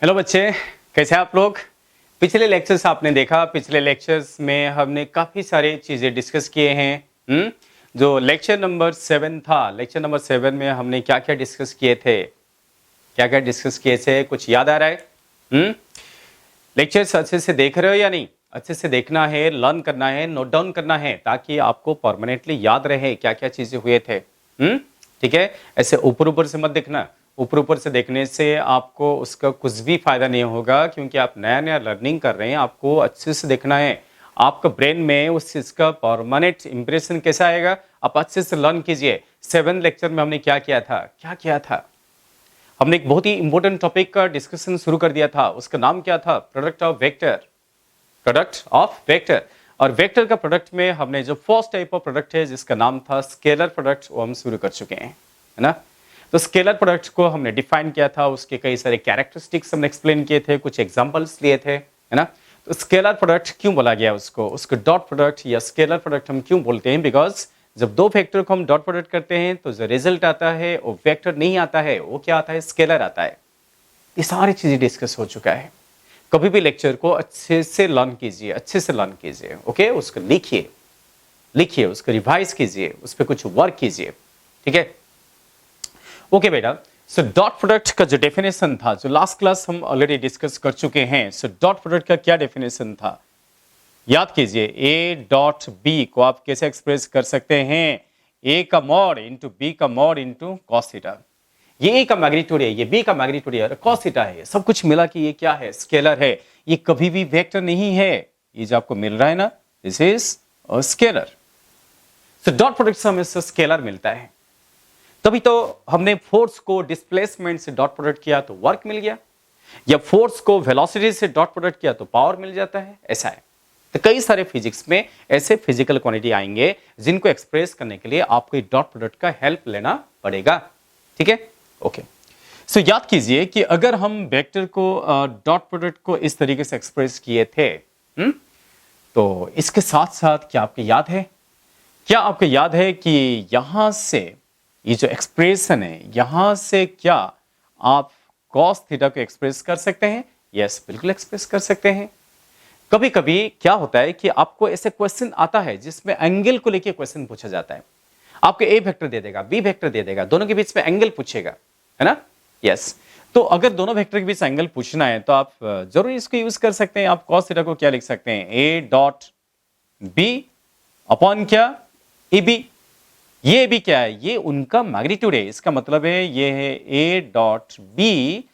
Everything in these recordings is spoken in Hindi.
हेलो बच्चे, कैसे हैं आप लोग। पिछले लेक्चर्स आपने देखा, पिछले लेक्चर्स में हमने काफ़ी सारे चीज़ें डिस्कस किए हैं। जो लेक्चर नंबर 7 था, लेक्चर नंबर 7 में हमने क्या क्या डिस्कस किए थे, क्या क्या डिस्कस किए थे, कुछ याद आ रहा है? लेक्चर्स अच्छे से देख रहे हो या नहीं? अच्छे से देखना है, लर्न करना है, नोट डाउन करना है, ताकि आपको परमानेंटली याद रहे क्या क्या चीज़ें हुए थे। ठीक है, ऐसे ऊपर ऊपर से मत देखना। ऊपर ऊपर से देखने से आपको उसका कुछ भी फायदा नहीं होगा, क्योंकि आप नया नया लर्निंग कर रहे हैं। आपको अच्छे से देखना है, आपका ब्रेन में उस चीज़ का परमानेंट इंप्रेशन कैसा आएगा। आप अच्छे से लर्न कीजिए। 7 लेक्चर में हमने क्या किया था, क्या किया था। हमने एक बहुत ही इंपॉर्टेंट टॉपिक का डिस्कशन शुरू कर दिया था। उसका नाम क्या था? Product of vector. Product of vector. और वेक्टर का प्रोडक्ट में हमने जो फर्स्ट टाइप ऑफ प्रोडक्ट है, जिसका नाम था स्केलर प्रोडक्ट, वो हम शुरू कर चुके हैं, है ना। तो स्केलर प्रोडक्ट को हमने डिफाइन किया था, उसके कई सारे कैरेक्टरिस्टिक्स हमने एक्सप्लेन किए थे, कुछ एग्जांपल्स लिए थे, है ना। तो स्केलर प्रोडक्ट क्यों बोला गया उसको डॉट प्रोडक्ट या स्केलर प्रोडक्ट हम क्यों बोलते हैं? बिकॉज जब दो वेक्टर को हम डॉट प्रोडक्ट करते हैं तो जो रिजल्ट आता है वो वेक्टर नहीं आता है, वो क्या आता है? स्केलर आता है। ये सारी चीजें डिस्कस हो चुका है। कभी भी लेक्चर को अच्छे से लर्न कीजिए, अच्छे से लर्न कीजिए, ओके। उसको लिखिए, लिखिए, उसको रिवाइज कीजिए, उस पर कुछ वर्क कीजिए, ठीक है। ओके बेटा, सो डॉट प्रोडक्ट का जो डेफिनेशन था, जो लास्ट क्लास हम ऑलरेडी डिस्कस कर चुके हैं। सो डॉट प्रोडक्ट का क्या डेफिनेशन था, याद कीजिए। ए डॉट बी को आप कैसे एक्सप्रेस कर सकते हैं? ए का मॉड इंटू बी का मॉड इंटू कॉस थीटा। ये ए का मैग्नीट्यूड है, ये बी का मैग्नीट्यूड है, कॉस थीटा है, सब कुछ मिला कि ये क्या है? स्केलर है। ये कभी भी वेक्टर नहीं है। ये जो आपको मिल रहा है ना, this is a scalar. So dot product से हमें स्केलर मिलता है। तभी तो हमने फोर्स को डिस्प्लेसमेंट से डॉट प्रोडक्ट किया तो वर्क मिल गया, या फोर्स को वेलोसिटी से डॉट प्रोडक्ट किया तो पावर मिल जाता है। ऐसा है। तो कई सारे फिजिक्स में ऐसे फिजिकल क्वांटिटी आएंगे जिनको एक्सप्रेस करने के लिए आपको डॉट प्रोडक्ट का हेल्प लेना पड़ेगा, ठीक है। ओके, सो याद कीजिए कि अगर हम वेक्टर को डॉट प्रोडक्ट को इस तरीके से एक्सप्रेस किए थे, तो इसके साथ साथ क्या आपको याद है, क्या आपको याद है कि यहां से ये जो एक्सप्रेशन है, यहां से क्या आप cos थीटा को एक्सप्रेस कर सकते हैं? यस, बिल्कुल एक्सप्रेस कर सकते हैं। कभी कभी क्या होता है कि आपको ऐसे क्वेश्चन आता है जिसमें एंगल को लेके क्वेश्चन पूछा जाता है। आपको ए वेक्टर दे देगा, बी वेक्टर दे देगा, दोनों के बीच में एंगल पूछेगा, है ना। यस, तो अगर दोनों वेक्टर के बीच एंगल पूछना है तो आप जरूर इसको यूज कर सकते हैं। आप cos थीटा को क्या लिख सकते हैं? ए डॉट बी अपॉन क्या? A B. ये भी क्या है? ये उनका मैग्नीट्यूड है। इसका मतलब है ये है ए डॉट बी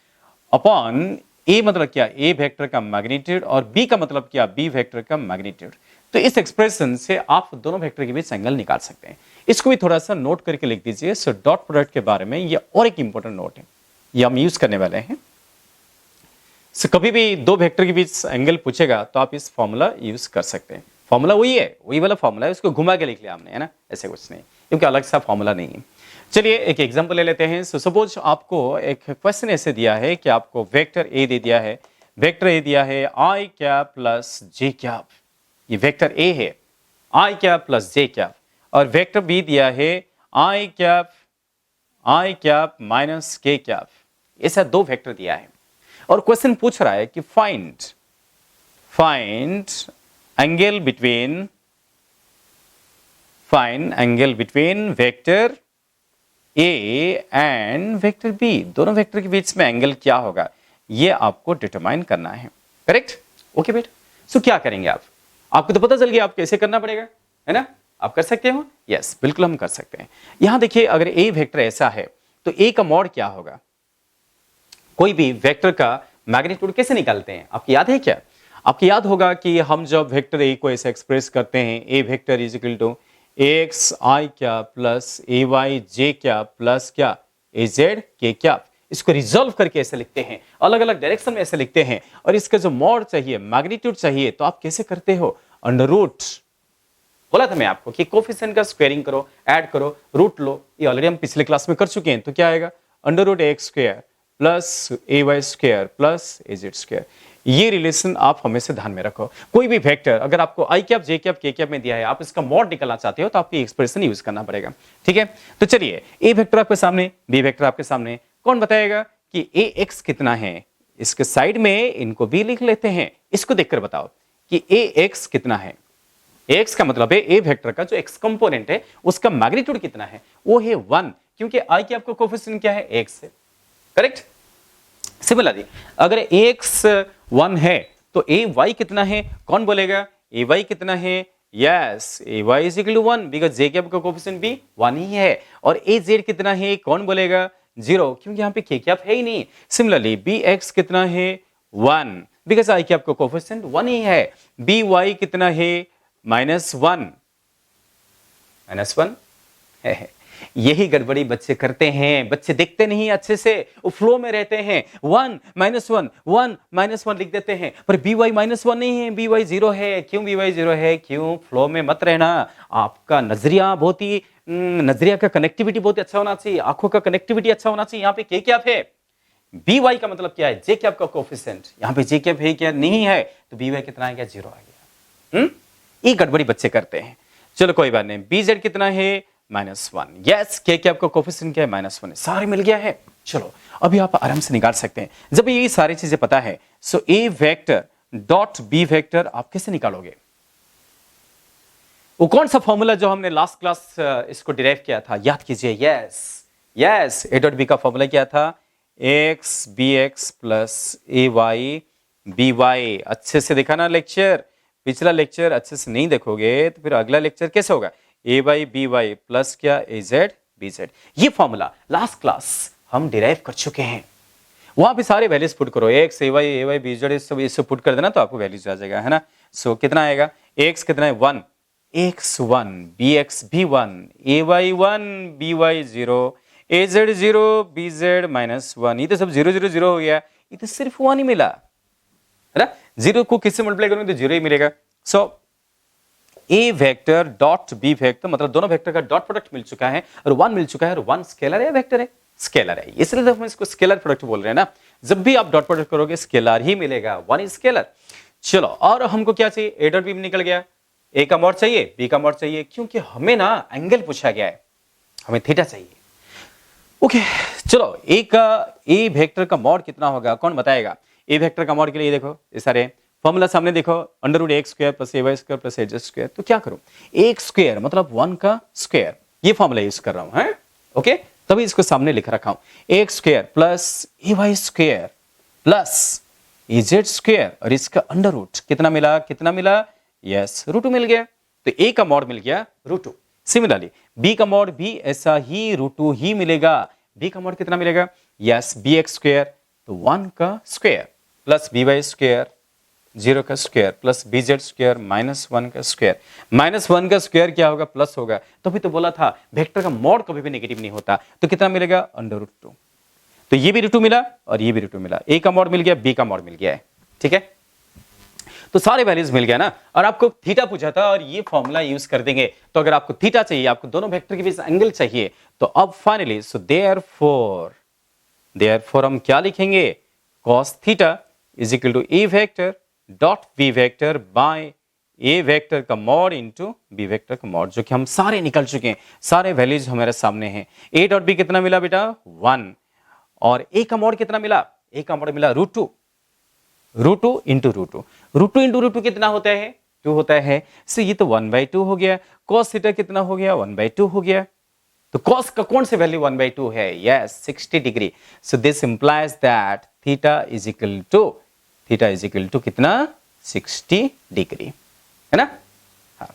अपॉन ए, मतलब क्या? ए वेक्टर का मैग्नीट्यूड, और बी का मतलब क्या? बी वेक्टर का मैग्नीट्यूड। तो इस एक्सप्रेशन से आप दोनों वेक्टर के बीच एंगल निकाल सकते हैं। इसको भी थोड़ा सा नोट करके लिख दीजिए। सो डॉट प्रोडक्ट के बारे में ये और एक इंपॉर्टेंट नोट है, ये हम यूज करने वाले हैं। सो कभी भी दो वेक्टर के बीच एंगल पूछेगा तो आप इस फॉर्मूला यूज कर सकते हैं। फॉर्मूला वही है, वही वाला फॉर्मूला है, उसको घुमा के लिख लिया हमने, है ना। ऐसे कुछ नहीं, क्योंकि अलग सा फॉर्मूला नहीं है। चलिए एक एग्जांपल ले लेते हैं। सो सपोज आपको एक क्वेश्चन ऐसे दिया है कि आपको वेक्टर ए दे दिया है, वेक्टर ए दिया है I cap plus J cap. ये वेक्टर ए है, I cap plus J cap, और वेक्टर बी दिया है I cap minus K cap. ऐसा दो वेक्टर दिया है और क्वेश्चन पूछ रहा है कि find angle between vector A and vector B. दोनों वेक्टर के बीच में एंगल क्या होगा, ये आपको डिटरमाइन करना है। करेक्ट? ओके बेटा, सो क्या करेंगे आप? आपको तो पता चल गया आप कैसे करना पड़ेगा, है ना। आप कर सकते हो? यस, बिल्कुल हम कर सकते हैं। यहां देखिए, अगर ए वेक्टर ऐसा है तो ए का मॉड क्या होगा? कोई भी वेक्टर का मैग्नीट्यूड कैसे निकालते हैं, आपको याद है क्या? आपको याद होगा कि हम जब वेक्टर ए को ऐसे एक्सप्रेस करते हैं, A vector is equal to X I क्या प्लस ए वाई जे क्या प्लस क्या ए जेड के क्या। इसको रिजॉल्व करके ऐसे लिखते हैं, अलग अलग डायरेक्शन में ऐसे लिखते हैं, और इसका जो मॉड चाहिए, मैग्नीट्यूड चाहिए, तो आप कैसे करते हो? Under root. बोला था मैं आपको कि कोफिशिएंट का स्क्वायरिंग करो, ऐड करो, रूट लो। ये ऑलरेडी हम पिछले क्लास में कर चुके हैं। तो क्या आएगा? Under root X square plus A Y square plus A Z square. ये रिलेशन आप हमेशा ध्यान में रखो। कोई भी वेक्टर अगर आपको आई कैप, जे कैप, के कैप में दिया है, आप इसका मॉड निकालना चाहते हो तो आपको एक्सप्रेशन यूज करना पड़ेगा, ठीक है। तो चलिए, ए वेक्टर आपके सामने, बी वेक्टर आपके सामने, कौन बताएगा कि ए एक्स कितना है? इसके साइड में इनको भी लिख लेते हैं। इसको देखकर बताओ कि ए एक्स कितना है। एक्स का मतलब है ए वेक्टर का जो एक्स कंपोनेंट है उसका मैग्नीट्यूड कितना है, वो है 1, क्योंकि आई की आपको कोफिशिएंट क्या है, एक्स है। करेक्ट। सिमिलरली अगर एक्स 1 है तो ए वाई कितना है, कौन बोलेगा, ए वाई कितना है, yes A Y is equal to 1 because J के आपका कोफिशिएंट भी 1 ही है। और ए जेड कितना है, कौन बोलेगा, 0, क्योंकि यहां पे के क्या है ही नहीं। सिमिलरली बी एक्स कितना है, 1 बिकॉज आई की आपका कोफिशिएंट 1 ही है। बी वाई कितना है, -1 है। यही गड़बड़ी बच्चे करते हैं, बच्चे देखते नहीं अच्छे से, वो फ्लो में रहते हैं, 1 -1 1 -1 लिख देते हैं, पर बी वाई -1 नहीं है, बी वाई 0 है। क्यों बी वाई 0 है, क्यों, फ्लो में मत रहना। आपका नजरिया बहुत ही नजरिया का कनेक्टिविटी बहुत अच्छा होना चाहिए, आंखों का कनेक्टिविटी अच्छा होना चाहिए। यहाँ पे के क्या है, बी वाई का मतलब क्या है, जे क्या आपका कोफिशिएंट, यहाँ पे जे क्या है क्या नहीं है, तो बी वाई कितना आ गया, 0 आ गया। ये गड़बड़ी बच्चे करते हैं। चलो कोई बात नहीं, बी जेड कितना है, -1, यस के आपका कोफिशिएंट क्या है, -1 है, सारे मिल गया है। चलो अभी आप आराम से निकाल सकते हैं। जब ये सारी चीजें पता है, सो ए वेक्टर डॉट बी वेक्टर आप कैसे निकालोगे, वो कौन सा फॉर्मूला जो हमने लास्ट क्लास इसको डिराइव किया था, याद कीजिए। यस ए डॉट बी का फॉर्मूला क्या था, x B x plus A y B Y. अच्छे से देखा ना लेक्चर, पिछला लेक्चर अच्छे से नहीं देखोगे तो फिर अगला लेक्चर कैसे होगा, ए वाई बी वाई प्लस क्या, ए जेड बी जेड। ये फॉर्मूला लास्ट क्लास हम डिराइव कर चुके हैं। वहां पे सारे वैल्यूज पुट करो, x A y B Z सब इससे पुट कर देना तो आपको वैल्यूज आ जाएगा, है ना। सो कितना आएगा, एक्स कितना है, 1, एक्स 1 बी एक्स भी 1 ए वाई 1 बी वाई 0 ए जेड 0 बी जेड -1। ये तो सब 0 0 0 हो गया, ये तो सिर्फ 1 ही मिला, है ना। 0 को किससे मल्टीप्लाई करोगे तो 0 ही मिलेगा। सो ए वेक्टर डॉट बी वेक्टर मतलब दोनों वेक्टर का डॉट प्रोडक्ट मिल चुका है और 1 मिल चुका है, और 1 स्केलर है, वेक्टर है, स्केलर है, इसलिए तो हम इसको स्केलर प्रोडक्ट बोल रहे हैं ना। जब भी आप डॉट प्रोडक्ट करोगे स्केलर ही मिलेगा, 1 इज स्केलर। चलो और हमको क्या चाहिए, ए डॉट बी निकल गया, ए का मॉड चाहिए, बी का मॉड चाहिए, क्योंकि हमें ना एंगल पूछा गया है, हमें थीटा चाहिए। ओके चलो ए वेक्टर का मॉड कितना होगा, कौन बताएगा। ए वेक्टर का मॉड के लिए देखो ये सारे फॉर्मूला सामने देखो, √x² plus ay² plus az²। तो क्या करूं, एक स्क्वायर मतलब 1 का स्क्वायर, ये फॉर्मूला यूज कर रहा हूं, है ओके, तभी इसको सामने लिख रखा हूं, x² plus ay² plus az² और इसका √, कितना मिला, यस √2 मिल गया। तो a का मॉड मिल गया √2। सिमिलरली b का मॉड भी ऐसा ही √2 ही मिलेगा। b का मॉड कितना मिलेगा, यस bx² तो 1 का स्क्वायर प्लस by² 0 का स्क्वायर प्लस bz² -1 का स्क्वायर। -1 का स्क्वायर क्या होगा, प्लस होगा, तो भी तो बोला था वेक्टर का मॉड कभी भी नेगेटिव नहीं होता। तो कितना मिलेगा, √2। तो ये भी √2 मिला और ये भी √2 मिला, a का मॉड मिल गया, b का मॉड मिल गया है, ठीक है। तो सारे वैल्यूज मिल गया ना, और आपको थीटा पूछा था और ये फॉर्मूला यूज कर देंगे। तो अगर आपको थीटा चाहिए, आपको दोनों वेक्टर के बीच एंगल चाहिए, तो अब फाइनली सो देयरफॉर हम क्या लिखेंगे, cos theta is equal to A vector dot B vector by A vector का मॉड इंटू बी वेक्टर का मॉड, जो कि हम सारे निकल चुके हैं, सारे वैल्यूज हमारे सामने हैं। ए डॉट बी कितना मिला बेटा, 1, और ए का मॉड कितना मिला, ए का मॉड मिला √2 इंटू √2 कितना होता है, 2 होता है। सो ये तो 1/2 हो गया। cos थीटा कितना हो गया, 1/2 हो गया। तो cos का कौन से वैल्यू 1/2 है, yes 60 degree. So this implies that theta is equal to कितना, 60 डिग्री, है ना। हाँ,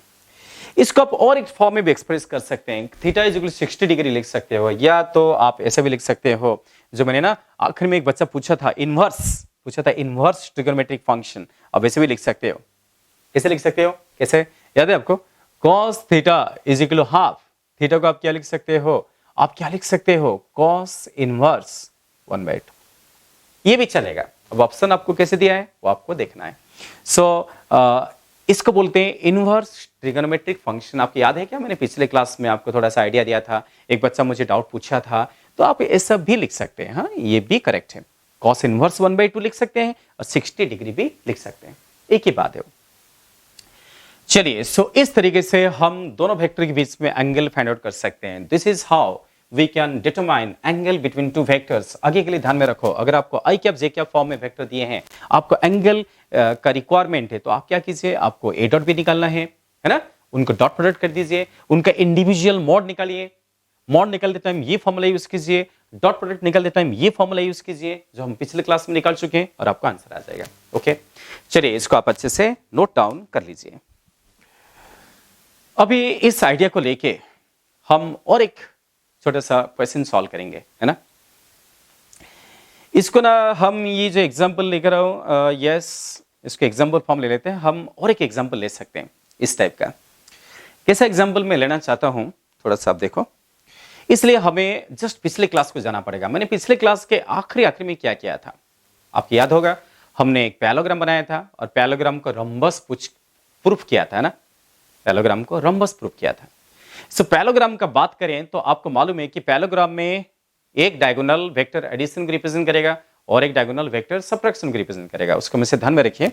इसको आप और एक फॉर्म में भी एक्सप्रेस कर सकते हैं, थीटा इज इक्वल 60 डिग्री लिख सकते हो, या तो आप ऐसे भी लिख सकते हो, जो मैंने ना आखिर में एक बच्चा पूछा था इनवर्स ट्रिगोनोमेट्रिक फंक्शन, अब वैसे भी लिख सकते हो। कैसे लिख सकते हो, कैसे याद है आपको, cos theta is equal to half, theta को आप क्या लिख सकते हो, cos इनवर्स 1/2, ये भी चलेगा। अब ऑप्शन आपको कैसे दिया है वो आपको देखना है। सो इसको बोलते हैं इनवर्स ट्रिगोनोमेट्रिक फंक्शन। आपको याद है क्या, मैंने पिछले क्लास में आपको थोड़ा सा आइडिया दिया था, एक बच्चा मुझे डाउट पूछा था, तो आप ऐसा भी लिख सकते हैं, हाँ ये भी करेक्ट है, cos इनवर्स 1/2 लिख सकते हैं और 60 डिग्री भी लिख सकते हैं, एक ही बात है। चलिए सो इस तरीके से हम दोनों वेक्टर के बीच में एंगल फाइंड आउट कर सकते हैं। This is how we can determine angle between two vectors. आगे के लिए ध्यान में रखो, अगर आपको I cap J cap form में वेक्टर दिए हैं, आपको एंगल का रिक्वायरमेंट है, तो आप क्या कीजिए, आपको ए डॉट भी निकालना है ना, उनको डॉट प्रोडक्ट कर दीजिए, उनका इंडिविजुअल मॉड निकालिए, मॉड निकालते टाइम ये फॉर्मूला यूज कीजिए, डॉट प्रोडक्ट निकालते टाइम ये फॉर्मूला यूज कीजिए, जो हम पिछले क्लास में निकाल चुके हैं, और आपका आंसर आ जाएगा। ओके, चलिए इसको आप अच्छे से नोट डाउन कर लीजिए। अभी इस आइडिया को लेके हम और एक छोटा सा क्वेश्चन सॉल्व करेंगे, है ना। इसको ना हम ये जो एग्जांपल लेकर आओ, यस, इसको एग्जांपल फॉर्म ले लेते हैं। हम और एक एग्जांपल ले सकते हैं इस टाइप का। कैसा एग्जांपल मैं लेना चाहता हूं, थोड़ा सा आप देखो। इसलिए हमें जस्ट पिछले क्लास को जाना पड़ेगा। मैंने पिछले क्लास के आखिरी में क्या किया था, आपको याद होगा, हमने एक पैराग्राम बनाया था और पैराग्राम को रंबस प्रूफ किया था ना, पैराग्राम को रंबस प्रूफ किया था। सो पैराग्राम का बात करें तो आपको मालूम है कि पैराग्राम में एक डायगोनल वेक्टर एडिशन को रिप्रेजेंट करेगा और एक डायगोनल वेक्टर सबट्रैक्शन को रिप्रेजेंट करेगा। उसको हमेशा ध्यान में रखिए।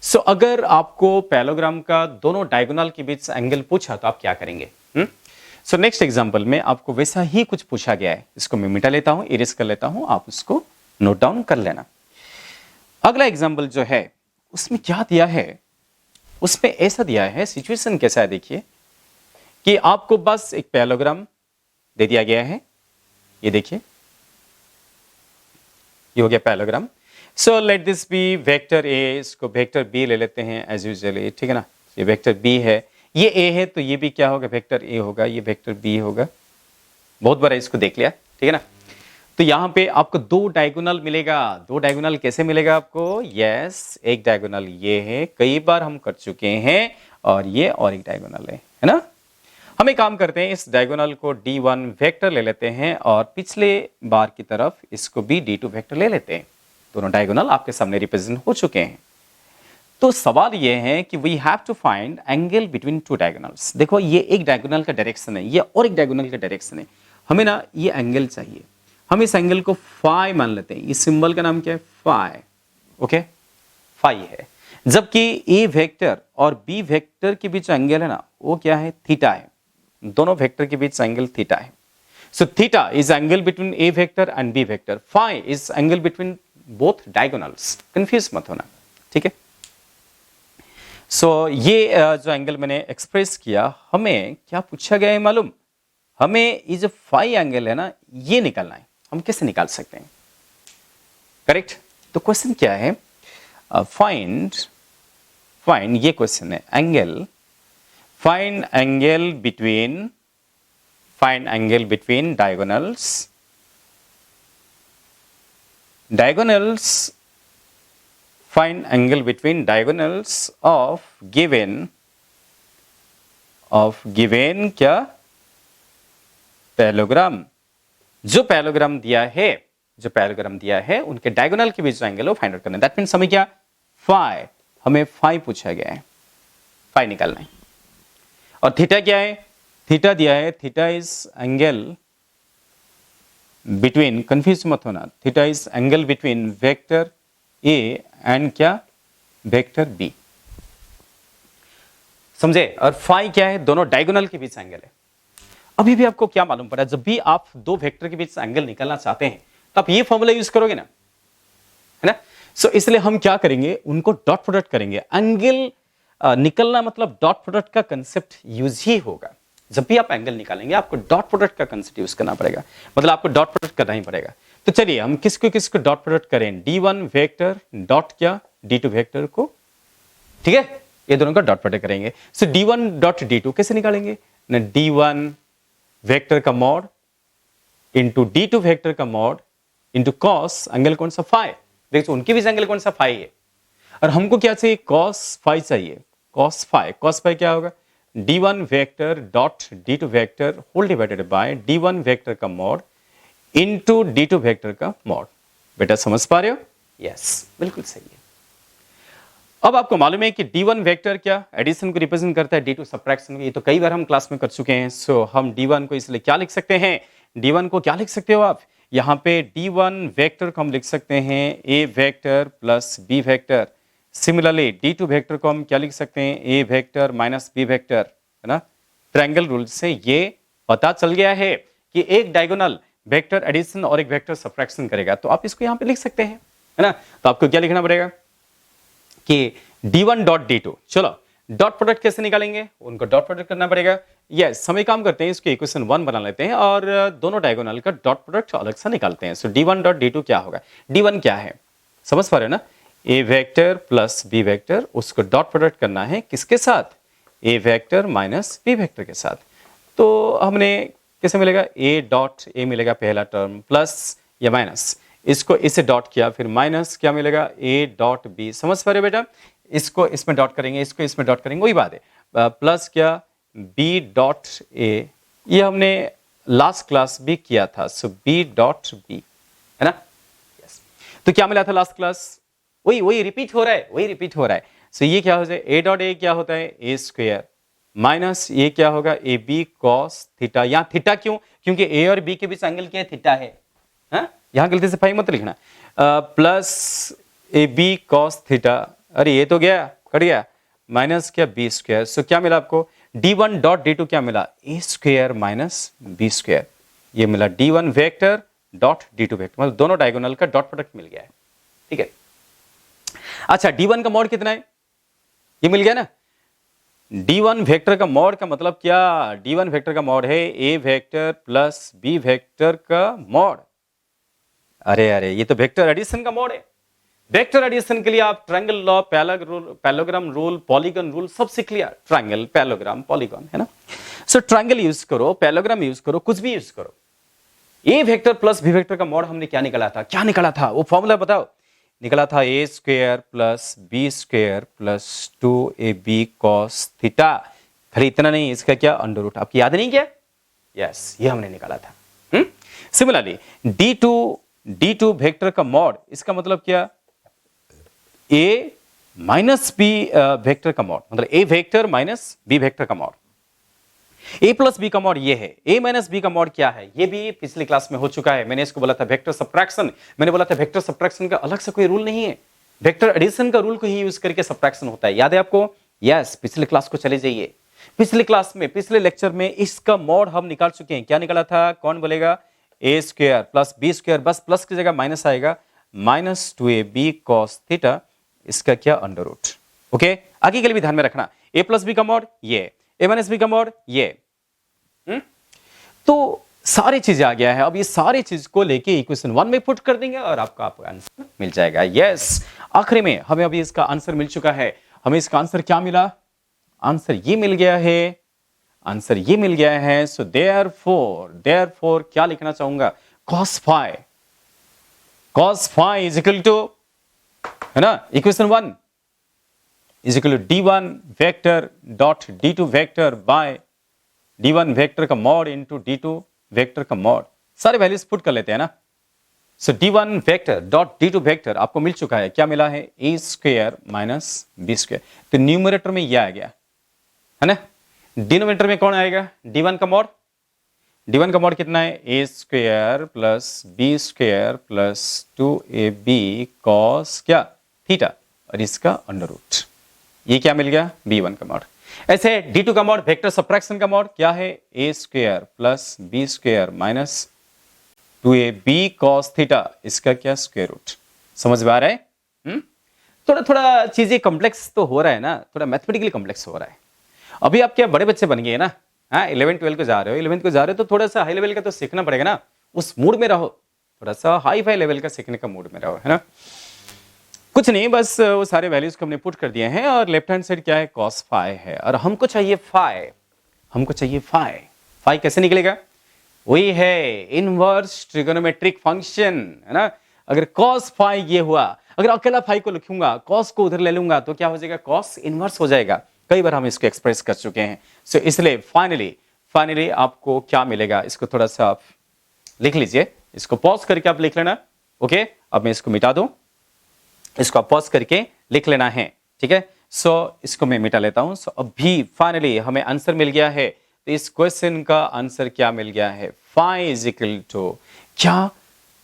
सो अगर आपको पैराग्राम का दोनों डायगोनल के बीच एंगल पूछा तो आप क्या करेंगे? सो नेक्स्ट एग्जांपल में आपको वैसा ही कुछ पूछा गया है। इसको मैं मिटा लेता हूं, इरेज कर लेता हूं, आप उसको नोट डाउन कर लेना। अगला एग्जांपल जो है उसमें क्या दिया है, उसमें ऐसा दिया है, सिचुएशन कैसा है देखिए, कि आपको बस एक पैराग्राम दे दिया गया है। ये देखिए, ये हो गया parallelogram. So let this be vector A, इसको वेक्टर बी ले लेते हैं एज यूजुअली, ठीक है ना। ये वेक्टर बी है, ये ए है, तो ये भी क्या होगा, वेक्टर ए होगा, ये वेक्टर बी होगा। बहुत बार इसको देख लिया, ठीक है ना। तो यहां पे आपको दो डायगोनल मिलेगा। दो डायगोनल कैसे मिलेगा आपको? यस, एक डायगोनल ये है, कई बार हम कर चुके हैं, और ये और एक डायगोनल है ना। हम एक काम करते हैं, इस डायगोनल को D1 वेक्टर ले लेते हैं और पिछले बार की तरफ इसको भी D2 वेक्टर ले लेते हैं। दोनों डायगोनल आपके सामने रिप्रेजेंट हो चुके हैं। तो सवाल ये है कि we have to find angle between two diagonals. देखो, ये एक डायगोनल का डायरेक्शन है, ये और एक डायगोनल का डायरेक्शन है। हमें ना ये एंगल चाहिए। हम इस एंगल को फाई मान लेते हैं। इस सिंबल का नाम क्या है? फाई। ओके, फाई है। जबकि ए वेक्टर और बी वेक्टर के बीच एंगल है ना, वो क्या है? थीटा है। दोनों वेक्टर के बीच एंगल थीटा है। So theta is angle between A vector and B vector. Phi is angle between both diagonals. Confuse मत होना, ठीक है। सो ये जो एंगल मैंने एक्सप्रेस किया, हमें क्या पूछा गया है मालूम? हमें ये जो फाई एंगल है ना, ये निकालना है। हम कैसे निकाल सकते हैं? करेक्ट। तो क्वेश्चन क्या है? फाइंड ये क्वेश्चन है, angle, find angle between diagonals find angle between diagonals of given क्या? पैराग्राम। जो पैराग्राम दिया है उनके डायगोनल के बीच जो एंगल है वो फाइंड आउट करना है। दैट मीन्स हमें क्या? फाई, हमें फाई पूछा गया है, फाई निकालना है। और थीटा क्या है? थीटा दिया है, theta is angle between, confuse मत होना, theta is angle between vector A and क्या? Vector B. समझे? और फाई क्या है? दोनों डायगोनल के बीच एंगल है। अभी भी आपको क्या मालूम पड़ा, जब भी आप दो वेक्टर के बीच एंगल निकालना चाहते हैं तो आप ये फॉर्मूला यूज करोगे ना, है ना। सो इसलिए हम क्या करेंगे, उनको डॉट प्रोडक्ट करेंगे। एंगल निकलना मतलब डॉट प्रोडक्ट का कंसेप्ट यूज ही होगा। जब भी आप एंगल निकालेंगे आपको डॉट प्रोडक्ट का कंसेप्ट यूज करना पड़ेगा, मतलब आपको डॉट प्रोडक्ट करना ही पड़ेगा। तो चलिए हम किसको डॉट प्रोडक्ट करें? D1 वेक्टर डॉट क्या? D2 वेक्टर को, ठीक है, ये दोनों का डॉट प्रोडक्ट करेंगे। सो D1 डॉट D2 कैसे निकालेंगे ना? D1 वेक्टर का मॉड इंटू D2 वेक्टर का मॉड इंटू कॉस, एंगल कौन सा? फाई। देखो उनके बीच एंगल कौन सा? फाई है। और हमको क्या चाहिए? कॉस फाई चाहिए, कॉस फाई। कॉस फाई क्या होगा? D1 vector dot D2 vector whole divided by D1 vector का मॉड इनटू D2 वेक्टर का मॉड। बेटा समझ पा रहे हो? यस, बिल्कुल सही है। अब आपको मालूम है कि D1 वेक्टर क्या? एडिशन को रिप्रेजेंट करता है, D2 सबट्रैक्शन को। ये तो कई बार हम क्लास में कर चुके हैं। सो हम D1 को इसलिए क्या लिख सकते हैं? D1 को क्या लिख सकते हो आप? यहां पे D1 वेक्टर को हम लिख सकते हैं A vector plus B vector. Similarly D2 vector को हम क्या लिख सकते हैं? A vector minus B vector, है ना। ट्रायंगल रूल से ये पता चल गया है कि एक डायगोनल वेक्टर एडिशन और एक वेक्टर सब्ट्रैक्शन करेगा, तो आप इसको यहां पे लिख सकते हैं, है ना। तो आपको क्या लिखना पड़ेगा कि d1 डॉट d2, चलो डॉट प्रोडक्ट कैसे निकालेंगे, उनको डॉट प्रोडक्ट करना पड़ेगा। यस, हम एक काम करते हैं, इसको इक्वेशन 1 बना लेते हैं और दोनों डायगोनल का डॉट प्रोडक्ट अलग से निकालते हैं। सो d1 डॉट d2 क्या होगा, d1 क्या है समझ पा रहे हो ना, a vector plus b vector, उसको डॉट प्रोडक्ट करना है किसके साथ, a vector minus b vector के साथ। तो हमने कैसे मिलेगा, a डॉट a मिलेगा पहला टर्म प्लस या माइनस, इसको इसे डॉट किया फिर माइनस क्या मिलेगा a डॉट b, समझ पा रहे हो बेटा, इसको इसमें डॉट करेंगे इसको इसमें डॉट करेंगे, वही बात है, प्लस क्या b डॉट a, ये हमने लास्ट क्लास भी किया था, सो b डॉट b, है ना। yes. तो क्या मिला था लास्ट क्लास, वही रिपीट हो रहा है, वही रिपीट हो रहा है। सो ये क्या हो जाए, a डॉट a क्या होता है a स्क्वायर माइनस ये क्या होगा ए बी कॉस थीटा, यहाँ थीटा क्यों, क्योंकि a और b के बीच एंगल क्या है, थीटा है, यहां गलती से फाई मत लिखना, plus A B cos theta, अरे ये तो गया कट गया, माइनस क्या बी स्क्वायर। सो क्या मिला आपको d1 डॉट d2 क्या मिला, ए स्क्वायर माइनस बी स्क्वायर, ये मिला d1 vector dot d2 vector, मतलब दोनों डायगोनल का डॉट प्रोडक्ट मिल गया है, ठीक है। अच्छा d1 का मॉड कितना है, ये मिल गया ना, d1 वेक्टर का मॉड का मतलब क्या, d1 वेक्टर का मॉड है a vector plus b vector का मॉड, अरे ये तो वेक्टर एडिशन का मॉड है। वेक्टर एडिशन के लिए आप triangle law, parallelogram rule, polygon rule सब सीख लिया, ट्रायंगल पैलोग्राम पॉलीगन, है ना। सो ट्रायंगल यूज करो, पैलोग्राम यूज करो, कुछ भी यूज करो। ए वेक्टर प्लस बी वेक्टर का मॉड हमने क्या निकाला था, क्या निकाला था वो फॉर्मूला बताओ, निकला था A square plus B square plus 2ab cos theta, खाली इतना नहीं इसका क्या अंडर रूट, आपकी याद नहीं क्या, यस ये हमने निकाला था। सिमिलरली d2 वेक्टर का मॉड, इसका मतलब क्या, a माइनस बी वेक्टर का मॉड, मतलब a vector minus b vector का मॉड, a प्लस बी का मॉड ये है, a माइनस बी का मॉड क्या है, ये भी पिछली क्लास में हो चुका है, मैंने इसको बोला था वेक्टर सब्ट्रैक्शन, मैंने बोला था वेक्टर सब्ट्रैक्शन का अलग से कोई रूल नहीं है, वेक्टर एडिशन का रूल को ही यूज करके सब्ट्रैक्शन होता है, याद है आपको, यस पिछले क्लास को चले जाइए, पिछले क्लास में पिछले लेक्चर में इसका मॉड हम निकाल चुके हैं, क्या निकाला था, कौन बोलेगा, a square plus b square, बस प्लस की जगह माइनस आएगा, माइनस 2ab कॉस थीटा, इसका क्या अंडर रूट, ओके। आगे के लिए भी ध्यान में रखना, a प्लस बी का मॉड ये, a माइनस बी का मॉड ये, तो सारी चीजें आ गया है, अब ये सारी चीज को लेके इक्वेशन 1 में पुट कर देंगे और आपका आंसर मिल जाएगा। यस, आखिरी में हमें अभी इसका आंसर मिल चुका है, हमें इसका आंसर क्या मिला, आंसर ये मिल गया है, आंसर ये मिल गया है। सो देयरफॉर क्या लिखना चाहूंगा, cos phi is equal to, है ना, equation 1 is equal to d1 vector dot d2 vector by d1 vector का मॉड इनटू d2 वेक्टर का मॉड, सारे वैल्यूज पुट कर लेते हैं ना। सो d1 vector dot d2 vector आपको मिल चुका है, क्या मिला है, a square minus b square, तो न्यूमरेटर में यह आ गया, है ना। डिनोमिनेटर में कौन आएगा, d1 का मॉड, d1 का मॉड कितना है, a square plus b square plus 2ab cos क्या थीटा, और इसका अंडर रूट, ये क्या मिल गया, b1 का मॉड। ऐसे d2 का मॉड वेक्टर सब्ट्रैक्शन का मॉड क्या है, a square plus b square minus 2ab cos theta, इसका क्या स्क्वायर रूट, समझ में आ रहा है। थोड़ा चीजें कॉम्प्लेक्स तो हो रहा है ना, थोड़ा मैथमेटिकली कॉम्प्लेक्स हो रहा है। अभी आप क्या बड़े बच्चे बन गए ना, हाँ 11 12 को जा रहे हो, 11th को जा रहे हो, तो थोड़ा सा हाई लेवल का तो सीखना पड़ेगा ना, उस मूड में रहो, थोड़ा सा हाई फाई लेवल का सीखने का मूड में रहो, है ना। कुछ नहीं, बस वो सारे वैल्यूज को हमने पुट कर दिए हैं और लेफ्ट हैंड साइड क्या है, cos phi है, और हमको चाहिए phi कैसे निकलेगा, वही है इनवर्स ट्रिगोनोमेट्रिक फंक्शन, है ना। अगर cos phi ये हुआ, अगर अकेला phi को लिखूंगा, cos को उधर ले लूंगा तो क्या हो जाएगा, cos इनवर्स हो जाएगा, कई बार हम इसको एक्सप्रेस कर चुके हैं। सो इसलिए फाइनली आपको क्या मिलेगा, इसको थोड़ा सा आप लिख लीजिए, इसको पॉज करके आप लिख लेना, ओके। अब मैं इसको मिटा दूं, इसको आप पॉज करके लिख लेना है, ठीक है। सो इसको मैं मिटा लेता हूं। सो अभी फाइनली हमें आंसर मिल गया है, तो इस क्वेश्चन का आंसर क्या मिल गया है, फाई इज इक्वल टू क्या,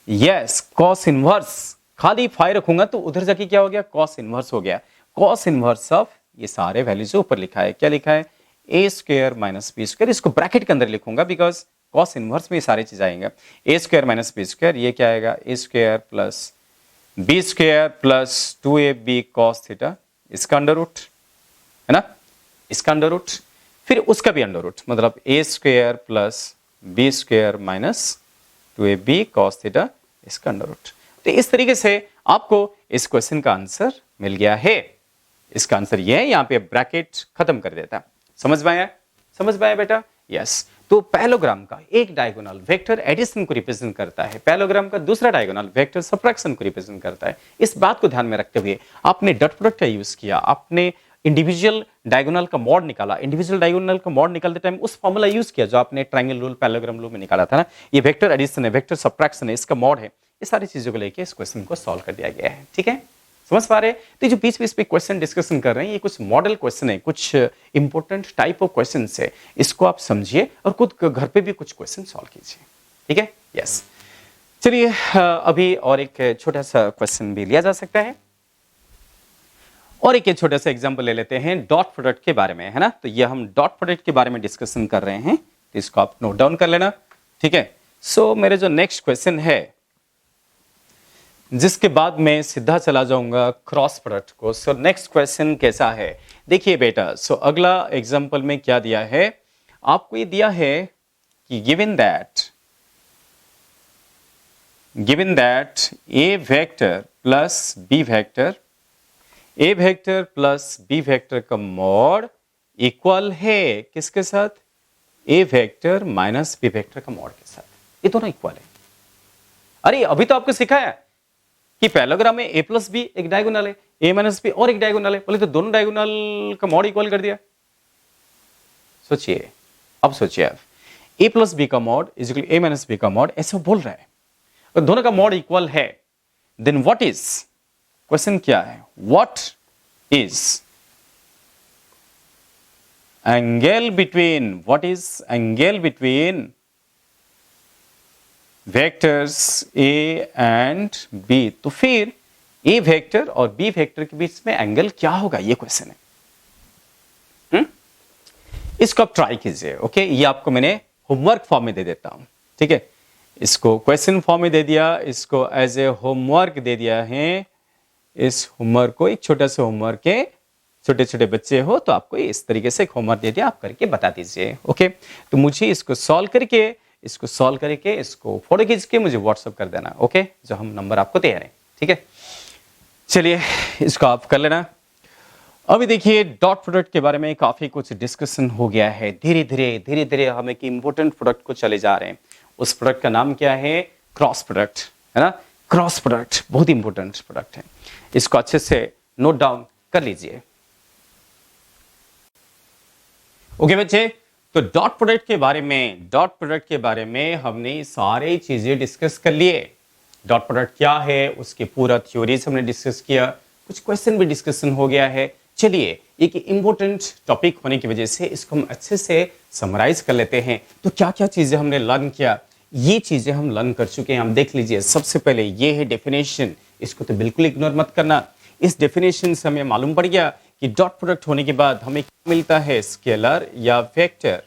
यस कॉस इनवर्स, खाली फाई रखूंगा तो उधर जाके क्या हो गया, कॉस इनवर्स हो गया, कॉस इनवर्स ऑफ ये सारे वैल्यूज ऊपर लिखा है, क्या लिखा है, a square minus B square, इसको ब्रैकेट के अंदर लिखूंगा बिकॉज कॉस इनवर्स में ये सारी चीज आएंगे। A square minus B square, ये क्या आएगा, A square plus B square plus 2ab cos theta, इसका अंडर रूट है ना, इसका अंडर रूट, फिर उसका भी अंडर रूट, मतलब A square plus B square minus 2ab cos theta, इसका अंडर रूट। तो इस तरीके से आपको इस क्वेश्चन का आंसर मिल गया है। इसका आंसर ये है, यहां पे ब्रैकेट खत्म कर देता। समझ में आया, समझ में आया बेटा? यस। तो पैरेललोग्राम का एक डायगोनल वेक्टर एडिशन को रिप्रेजेंट करता है, पैरेललोग्राम का दूसरा डायगोनल वेक्टर सबट्रैक्शन को रिप्रेजेंट करता है। इस बात को ध्यान में रखते हुए आपने डॉट प्रोडक्ट का यूज किया, आपने इंडिविजुअल डायगोनल का मॉड निकाला, इंडिविजुअल डायगोनल का मॉड निकालते टाइम उस फॉर्मूला यूज किया जो आपने ट्रायंगल रूल, पैरेललोग्राम रूल में निकाला था ना। ये वेक्टर एडिशन है, वेक्टर सबट्रैक्शन है, इसका मॉड है। ये सारी चीजों को लेके इस क्वेश्चन को सॉल्व कर दिया गया है। ठीक है, समझ पा रहे? तो जो बीच बीच पे क्वेश्चन डिस्कशन कर रहे हैं, ये कुछ मॉडल क्वेश्चन है, कुछ इंपॉर्टेंट टाइप ऑफ क्वेश्चन है। इसको आप समझिए और खुद घर पे भी कुछ क्वेश्चन सॉल्व कीजिए। ठीक है, यस। चलिए अभी और एक छोटा सा क्वेश्चन भी लिया जा सकता है, और एक छोटा सा एग्जांपल ले लेते हैं डॉट प्रोडक्ट के बारे में, है ना। तो ये हम डॉट प्रोडक्ट के बारे में डिस्कशन कर रहे हैं, तो इसको आप नोट डाउन कर लेना। ठीक है, सो मेरे जो नेक्स्ट क्वेश्चन है, जिसके बाद मैं सीधा चला जाऊंगा क्रॉस प्रोडक्ट को। सो नेक्स्ट क्वेश्चन कैसा है, देखिए बेटा। सो अगला एग्जांपल में क्या दिया है आपको, ये दिया है कि given that A vector plus B vector, A vector plus B vector का मॉड इक्वल है किसके साथ, A vector minus B vector का मॉड के साथ। ये दोनों इक्वल है। अरे अभी तो आपको सिखाया कि पैरेललोग्राम में ए प्लस बी एक डायगोनल है, ए माइनस बी और एक डायगोनल है, बोले तो दोनों डायगोनल का मॉड इक्वल कर दिया। सोचिए, अब सोचिए आप, ए प्लस बी का mod is equal A minus B का मॉड, ऐसा बोल रहा है, और दोनों का मॉड इक्वल है, देन व्हाट इज, क्वेश्चन क्या है, what is angle between, what is angle between vectors A and B. तो फिर ए वेक्टर और बी वेक्टर के बीच में एंगल क्या होगा, ये क्वेश्चन है। इसको आप ट्राई कीजिए। ओके, ये आपको मैंने होमवर्क फॉर्म में दे देता हूं। ठीक है, इसको क्वेश्चन फॉर्म में दे दिया, इसको एज ए होमवर्क दे दिया है। इस होमवर्क को एक छोटा सा होमवर्क है, छोटे छोटे बच्चे हो तो आपको इस तरीके से एक होमवर्क दे दिया, आप करके बता दीजिए। ओके, तो मुझे इसको सॉल्व करके इसको फोटो खींच के मुझे व्हाट्सएप कर देना। ओके, जो हम नंबर आपको दे रहे हैं। ठीक है, चलिए इसको आप कर लेना। अभी देखिए डॉट प्रोडक्ट के बारे में काफी कुछ डिस्कशन हो गया है। धीरे धीरे हम एक इंपॉर्टेंट प्रोडक्ट को चले जा रहे हैं। उस प्रोडक्ट का नाम क्या है, क्रॉस प्रोडक्ट, है ना। क्रॉस प्रोडक्ट बहुत इंपॉर्टेंट प्रोडक्ट है, इसको अच्छे से नोट डाउन कर लीजिए। ओके बच्चे, तो डॉट प्रोडक्ट के बारे में हमने सारी चीजें डिस्कस कर लिए। डॉट प्रोडक्ट क्या है, उसके पूरा थ्योरीज हमने डिस्कस किया, कुछ क्वेश्चन भी डिस्कशन हो गया है। चलिए एक इंपॉर्टेंट टॉपिक होने की वजह से इसको हम अच्छे से समराइज कर लेते हैं। तो क्या क्या चीजें हमने लर्न किया, ये चीजें हम लर्न कर चुके हैं। हम देख लीजिए, सबसे पहले ये है डेफिनेशन, इसको तो बिल्कुल इग्नोर मत करना। इस डेफिनेशन से हमें मालूम पड़ गया कि डॉट प्रोडक्ट होने के बाद हमें क्या मिलता है, स्केलर या वेक्टर।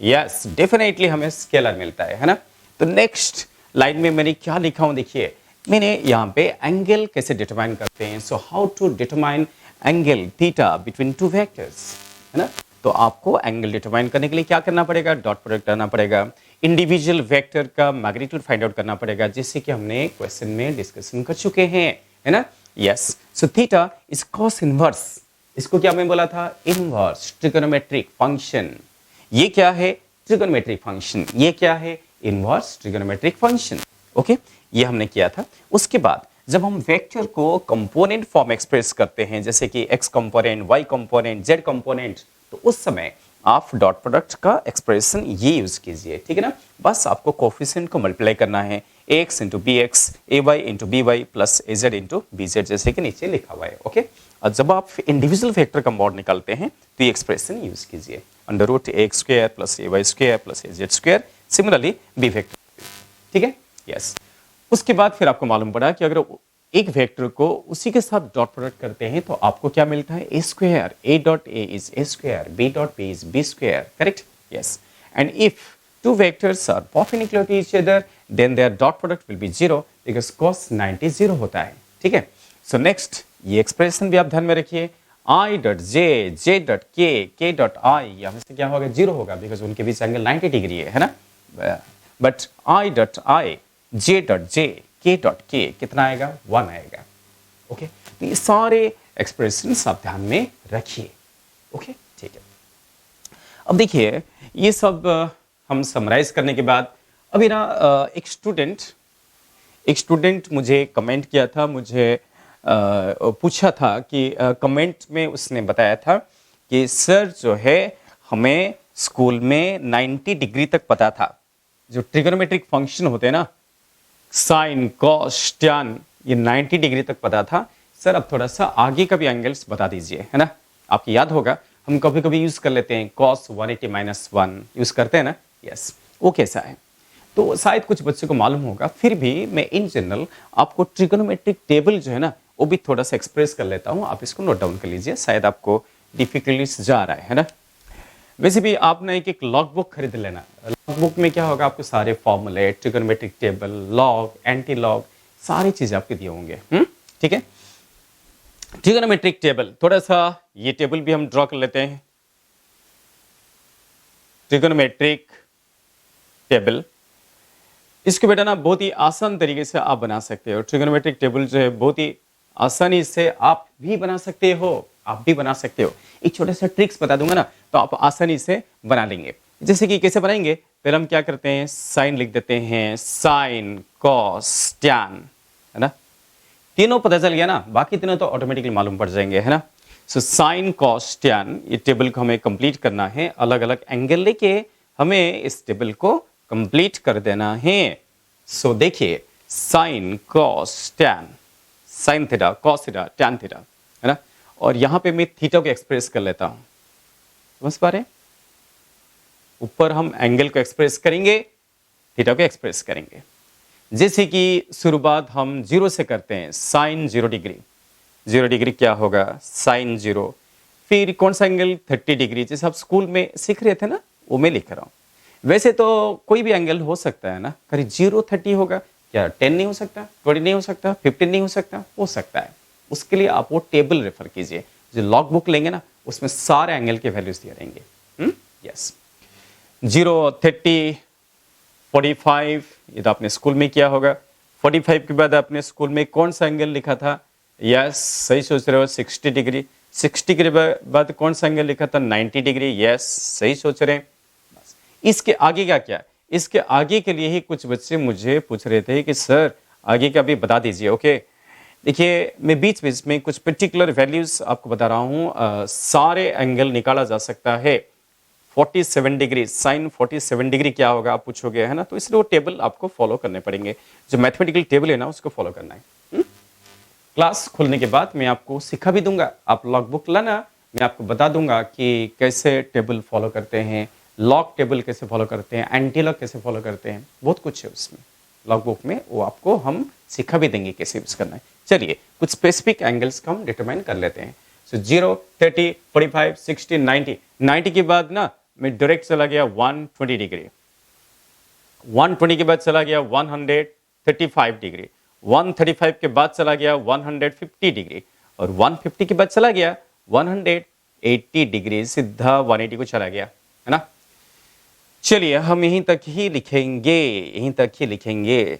यस, डेफिनेटली हमें स्केलर मिलता है ना। तो नेक्स्ट लाइन में मैंने क्या लिखा हूं, देखिए मैंने यहाँ पे एंगल कैसे डिटरमाइन करते हैं। So how to determine angle theta between two vectors, है ना। तो आपको एंगल डिटरमाइन करने के लिए क्या करना पड़ेगा, डॉट प्रोडक्ट करना पड़ेगा, इंडिविजुअल वेक्टर का मैग्नीट्यूड फाइंड आउट करना पड़ेगा, जैसे कि हमने क्वेश्चन में डिस्कशन कर चुके हैं, है ना। Yes, so theta is cos inverse, इसको क्या मैं बोला था, इनवर्स ट्रिगोनोमेट्रिक फंक्शन। ये क्या है, ट्रिगोनोमेट्रिक फंक्शन, ये क्या है, इनवर्स ट्रिगोनोमेट्रिक फंक्शन। ओके, ये हमने किया था। उसके बाद जब हम वेक्टर को कंपोनेंट फॉर्म एक्सप्रेस करते हैं, जैसे कि x component, y component, z component, तो उस समय आप डॉट प्रोडक्ट का एक्सप्रेशन ये यूज कीजिए। ठीक है ना, बस आपको कोफिशिएंट को मल्टीप्लाई करना है, ax into B X, A Y into B Y plus A Z into B Z, जैसे कि नीचे लिखा हुआ है। ओके, और जब आप इंडिविजुअल वेक्टर का मॉड निकालते हैं तो ये एक्सप्रेशन यूज कीजिए, under root A X square plus A Y square plus A Z square, similarly B vector. ठीक है, यस। उसके बाद फिर आपको मालूम पड़ा कि अगर एक वेक्टर को उसी के साथ डॉट प्रोडक्ट करते हैं तो आपको क्या मिलता है, A square, A dot A is A square, B dot B is B square, correct. Yes, and if two vectors are perpendicular to each other, then their dot product will be 0 because cos 90 0 होता है, ठीक है। सो नेक्स्ट ये एक्सप्रेशन भी आप ध्यान में रखिए, i dot J, J dot के डॉट आई, यहाँ से क्या होगा 0 होगा बिकॉज उनके बीच एंगल 90 डिग्री है ना। But i dot I, J dot J, के डॉट के कितना आएगा 1 आएगा। ओके, तो ये सारे एक्सप्रेशंस आप ध्यान में रखिए। ओके, ठीक है। अब देखिए ये सब हम समराइज करने के बाद अभी ना एक स्टूडेंट मुझे कमेंट किया था, मुझे पूछा था कि कमेंट में उसने बताया था कि सर जो है हमें स्कूल में 90 डिग्री तक पता था, जो ट्रिगोनोमेट्रिक फंक्शन होते हैं ना, साइन कॉस टैन, ये 90 डिग्री तक पता था सर, अब थोड़ा सा आगे का भी एंगल्स बता दीजिए, है ना। आपको याद होगा हम कभी कभी यूज कर लेते हैं cos 180 - 1 यूज करते हैं ना, यस, वो कैसा है तो शायद कुछ बच्चों को मालूम होगा, फिर भी मैं इन जनरल आपको ट्रिगोनोमेट्रिक टेबल जो है ना वो भी थोड़ा सा एक्सप्रेस कर लेता हूँ, आप इसको नोट डाउन कर लीजिए, शायद आपको डिफिकल्टीज जा रहा है ना। वैसे भी आपने एक लॉग बुक खरीद लेना, लॉग बुक में क्या होगा आपको सारे फॉर्मूले, trigonometric table, log, anti log, सारी चीजें आपके दिए होंगे, ठीक है। ट्रिगोनोमेट्रिक टेबल, थोड़ा सा ये टेबल भी हम ड्रॉ कर लेते हैं, ट्रिगोनोमेट्रिक टेबल। इसको बेटा ना बहुत ही आसान तरीके से आप बना सकते हो, ट्रिगोनोमेट्रिक टेबल जो है बहुत ही आसानी से आप भी बना सकते हो, आप भी बना सकते हो। एक छोटा सा ट्रिक्स बता दूंगा ना तो आप आसानी से बना लेंगे। जैसे कि कैसे बनाएंगे, पहले हम क्या करते हैं, साइन लिख देते हैं, साइन कॉस टैन, है ना, तीनों पता चल गया ना, बाकी तीनों तो ऑटोमेटिकली मालूम पड़ जाएंगे, है ना। सो साइन कॉस टैन, ये टेबल को हमें कंप्लीट करना है, अलग अलग एंगल लेके हमें इस टेबल को कंप्लीट कर देना है। सो देखिए sine cos tan, sine theta, cos theta, tan theta, है ना, और यहां पे मैं थीटा को एक्सप्रेस कर लेता हूं, समझ पा रहे हैं। ऊपर हम एंगल को एक्सप्रेस करेंगे, थीटा को एक्सप्रेस करेंगे। जैसे कि शुरुआत हम 0 से करते हैं, साइन 0 डिग्री, 0 डिग्री क्या होगा साइन 0, फिर कौन सा एंगल 30 डिग्री, जैसे आप स्कूल में सीख रहे थे ना वो मैं लिख रहा हूं। वैसे तो कोई भी एंगल हो सकता है ना, करीब 0 30 होगा, क्या 10 नहीं हो सकता, 20 नहीं हो सकता, 15 नहीं हो सकता है। उसके लिए आप वो टेबल रेफर कीजिए, जो लॉग बुक लेंगे ना उसमें सारे एंगल के वैल्यूज दिए रहेंगे। यस, 0 30 45, ये तो आपने स्कूल में किया होगा। 45 के बाद आपने स्कूल में कौन सा एंगल लिखा था, यस सही सोच रहे हो, 60 डिग्री। 60 के बाद कौन सा एंगल लिखा था, 90 डिग्री, यस सही सोच रहे हैं। बस इसके आगे का क्या, इसके आगे के लिए ही कुछ बच्चे मुझे पूछ रहे थे कि सर आगे का भी बता दीजिए। ओके, देखिए मैं बीच बीच में कुछ पर्टिकुलर वैल्यूज आपको बता रहा हूँ, सारे एंगल निकाला जा सकता है। 47 डिग्री, साइन 47 डिग्री क्या होगा आप पूछोगे, है ना, तो इसलिए वो टेबल आपको फॉलो करने पड़ेंगे, जो मैथमेटिकल टेबल है ना उसको फॉलो करना है। क्लास खोलने के बाद मैं आपको सिखा भी दूंगा, आप लॉग बुक लाना, मैं आपको बता दूंगा कि कैसे टेबल फॉलो करते हैं, लॉग टेबल कैसे फॉलो करते हैं, एंटी लॉग कैसे फॉलो करते हैं, बहुत कुछ है उसमें लॉग बुक में, वो आपको हम सिखा भी देंगे कैसे यूज करना है। चलिए कुछ स्पेसिफिक एंगल्स को हम डिटरमाइन कर लेते हैं। सो 0 30 45 60 90, 90 के बाद ना मैं डायरेक्ट चला गया 120 डिग्री, 120 के बाद चला गया 135 डिग्री, 135 के बाद चला गया 150 डिग्री, और 150 के बाद चला गया 180 डिग्री, सीधा 180 को चला गया, है ना। चलिए हम यहीं तक ही लिखेंगे, यहीं तक ही लिखेंगे।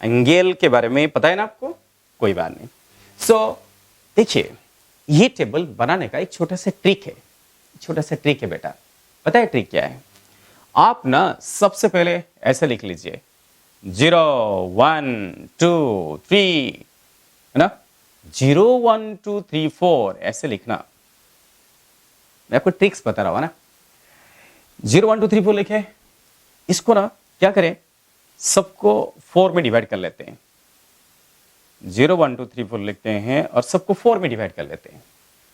एंगल के बारे में पता है ना आपको, कोई बात नहीं। सो देखिए ये टेबल बनाने का एक छोटा सा ट्रिक है, छोटा सा ट्रिक है बेटा, पता है ट्रिक क्या है, आप ना सबसे पहले ऐसे लिख लीजिए 0 1 2 3, है ना, 0 1 2 3 4 ऐसे लिखना। मैं आपको ट्रिक्स बता रहा हूं ना, 0 1 2 3 4 लिखे, इसको ना क्या करें, सबको 4 में डिवाइड कर लेते हैं, 0 1 2 3 4 लिखते हैं और सबको 4 में डिवाइड कर लेते हैं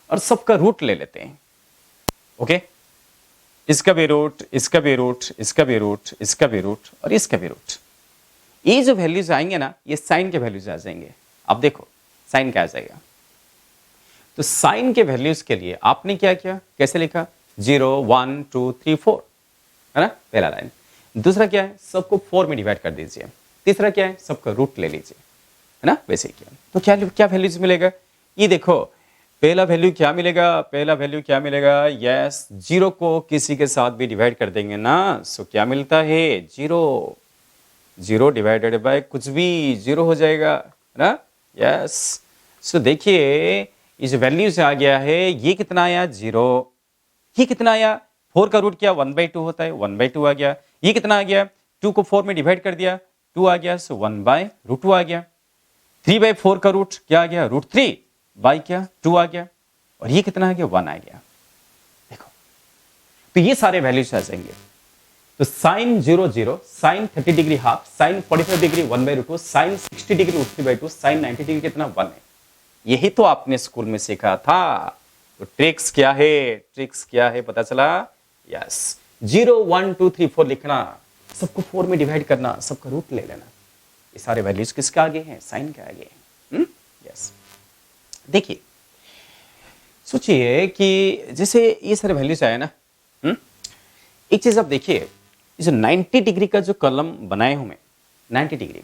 और सबका रूट ले लेते हैं। ओके, इसका भी रूट, इसका भी रूट, इसका भी रूट, इसका भी रूट और इसका भी रूट। ये जो वैल्यूज आएंगे ना ये साइन के वैल्यूज आ जाएंगे। अब देखो साइन क्या आ जाएगा, तो साइन के वैल्यूज के लिए आपने क्या किया, कैसे लिखा, 0 1 2 3 4, है ना, पहला लाइन। दूसरा क्या है, सबको 4 में डिवाइड कर दीजिए। तीसरा क्या है, सबका रूट ले लीजिए, है ना, वैसे ही किया। तो क्या क्या वैल्यूज मिलेगा, ये देखो, पहला वैल्यू क्या मिलेगा, पहला वैल्यू क्या मिलेगा, यस, 0 को किसी के साथ भी डिवाइड कर देंगे ना, सो क्या मिलता है, 0। 0 डिवाइडेड बाय कुछ भी 0 हो जाएगा, है ना, यस। सो देखिए ये जो वैल्यू से आ गया है, ये कितना आया, 0। ये कितना आया, 4 का रूट क्या 1/2 होता है, 1/2 आ गया। ये कितना आ गया, 2 को 4 में डिवाइड कर दिया, 2 आ गया, सो 1/√2 आ गया। 3/4 का रूट क्या आ गया, √3 बाई क्या 2 आ गया। और ये कितना आ गया, 1 आ गया। देखो, तो ये सारे वैल्यूज आ जाएंगे। तो sine 0 0, sine 30 degree half, sine 45 degree 1/√2, sine 60 degree √3/2, sine 90 degree कितना 1 है। यही तो आपने स्कूल में सीखा था। तो ट्रिक्स क्या है, ट्रिक्स क्या है पता चला, यस, 0 1 2 3 4 लिखना, सबको 4 में डिवाइड करना, सबका रूट ले लेना। ये सारे वैल्यूज किसके आगे हैं, साइन के आगे हैं। यस, देखिए, सोचिए कि जैसे ये सारे वैल्यूज आए ना, एक चीज आप देखिए, जो 90 डिग्री का जो कलम बनाए हूं मैं, 90 डिग्री,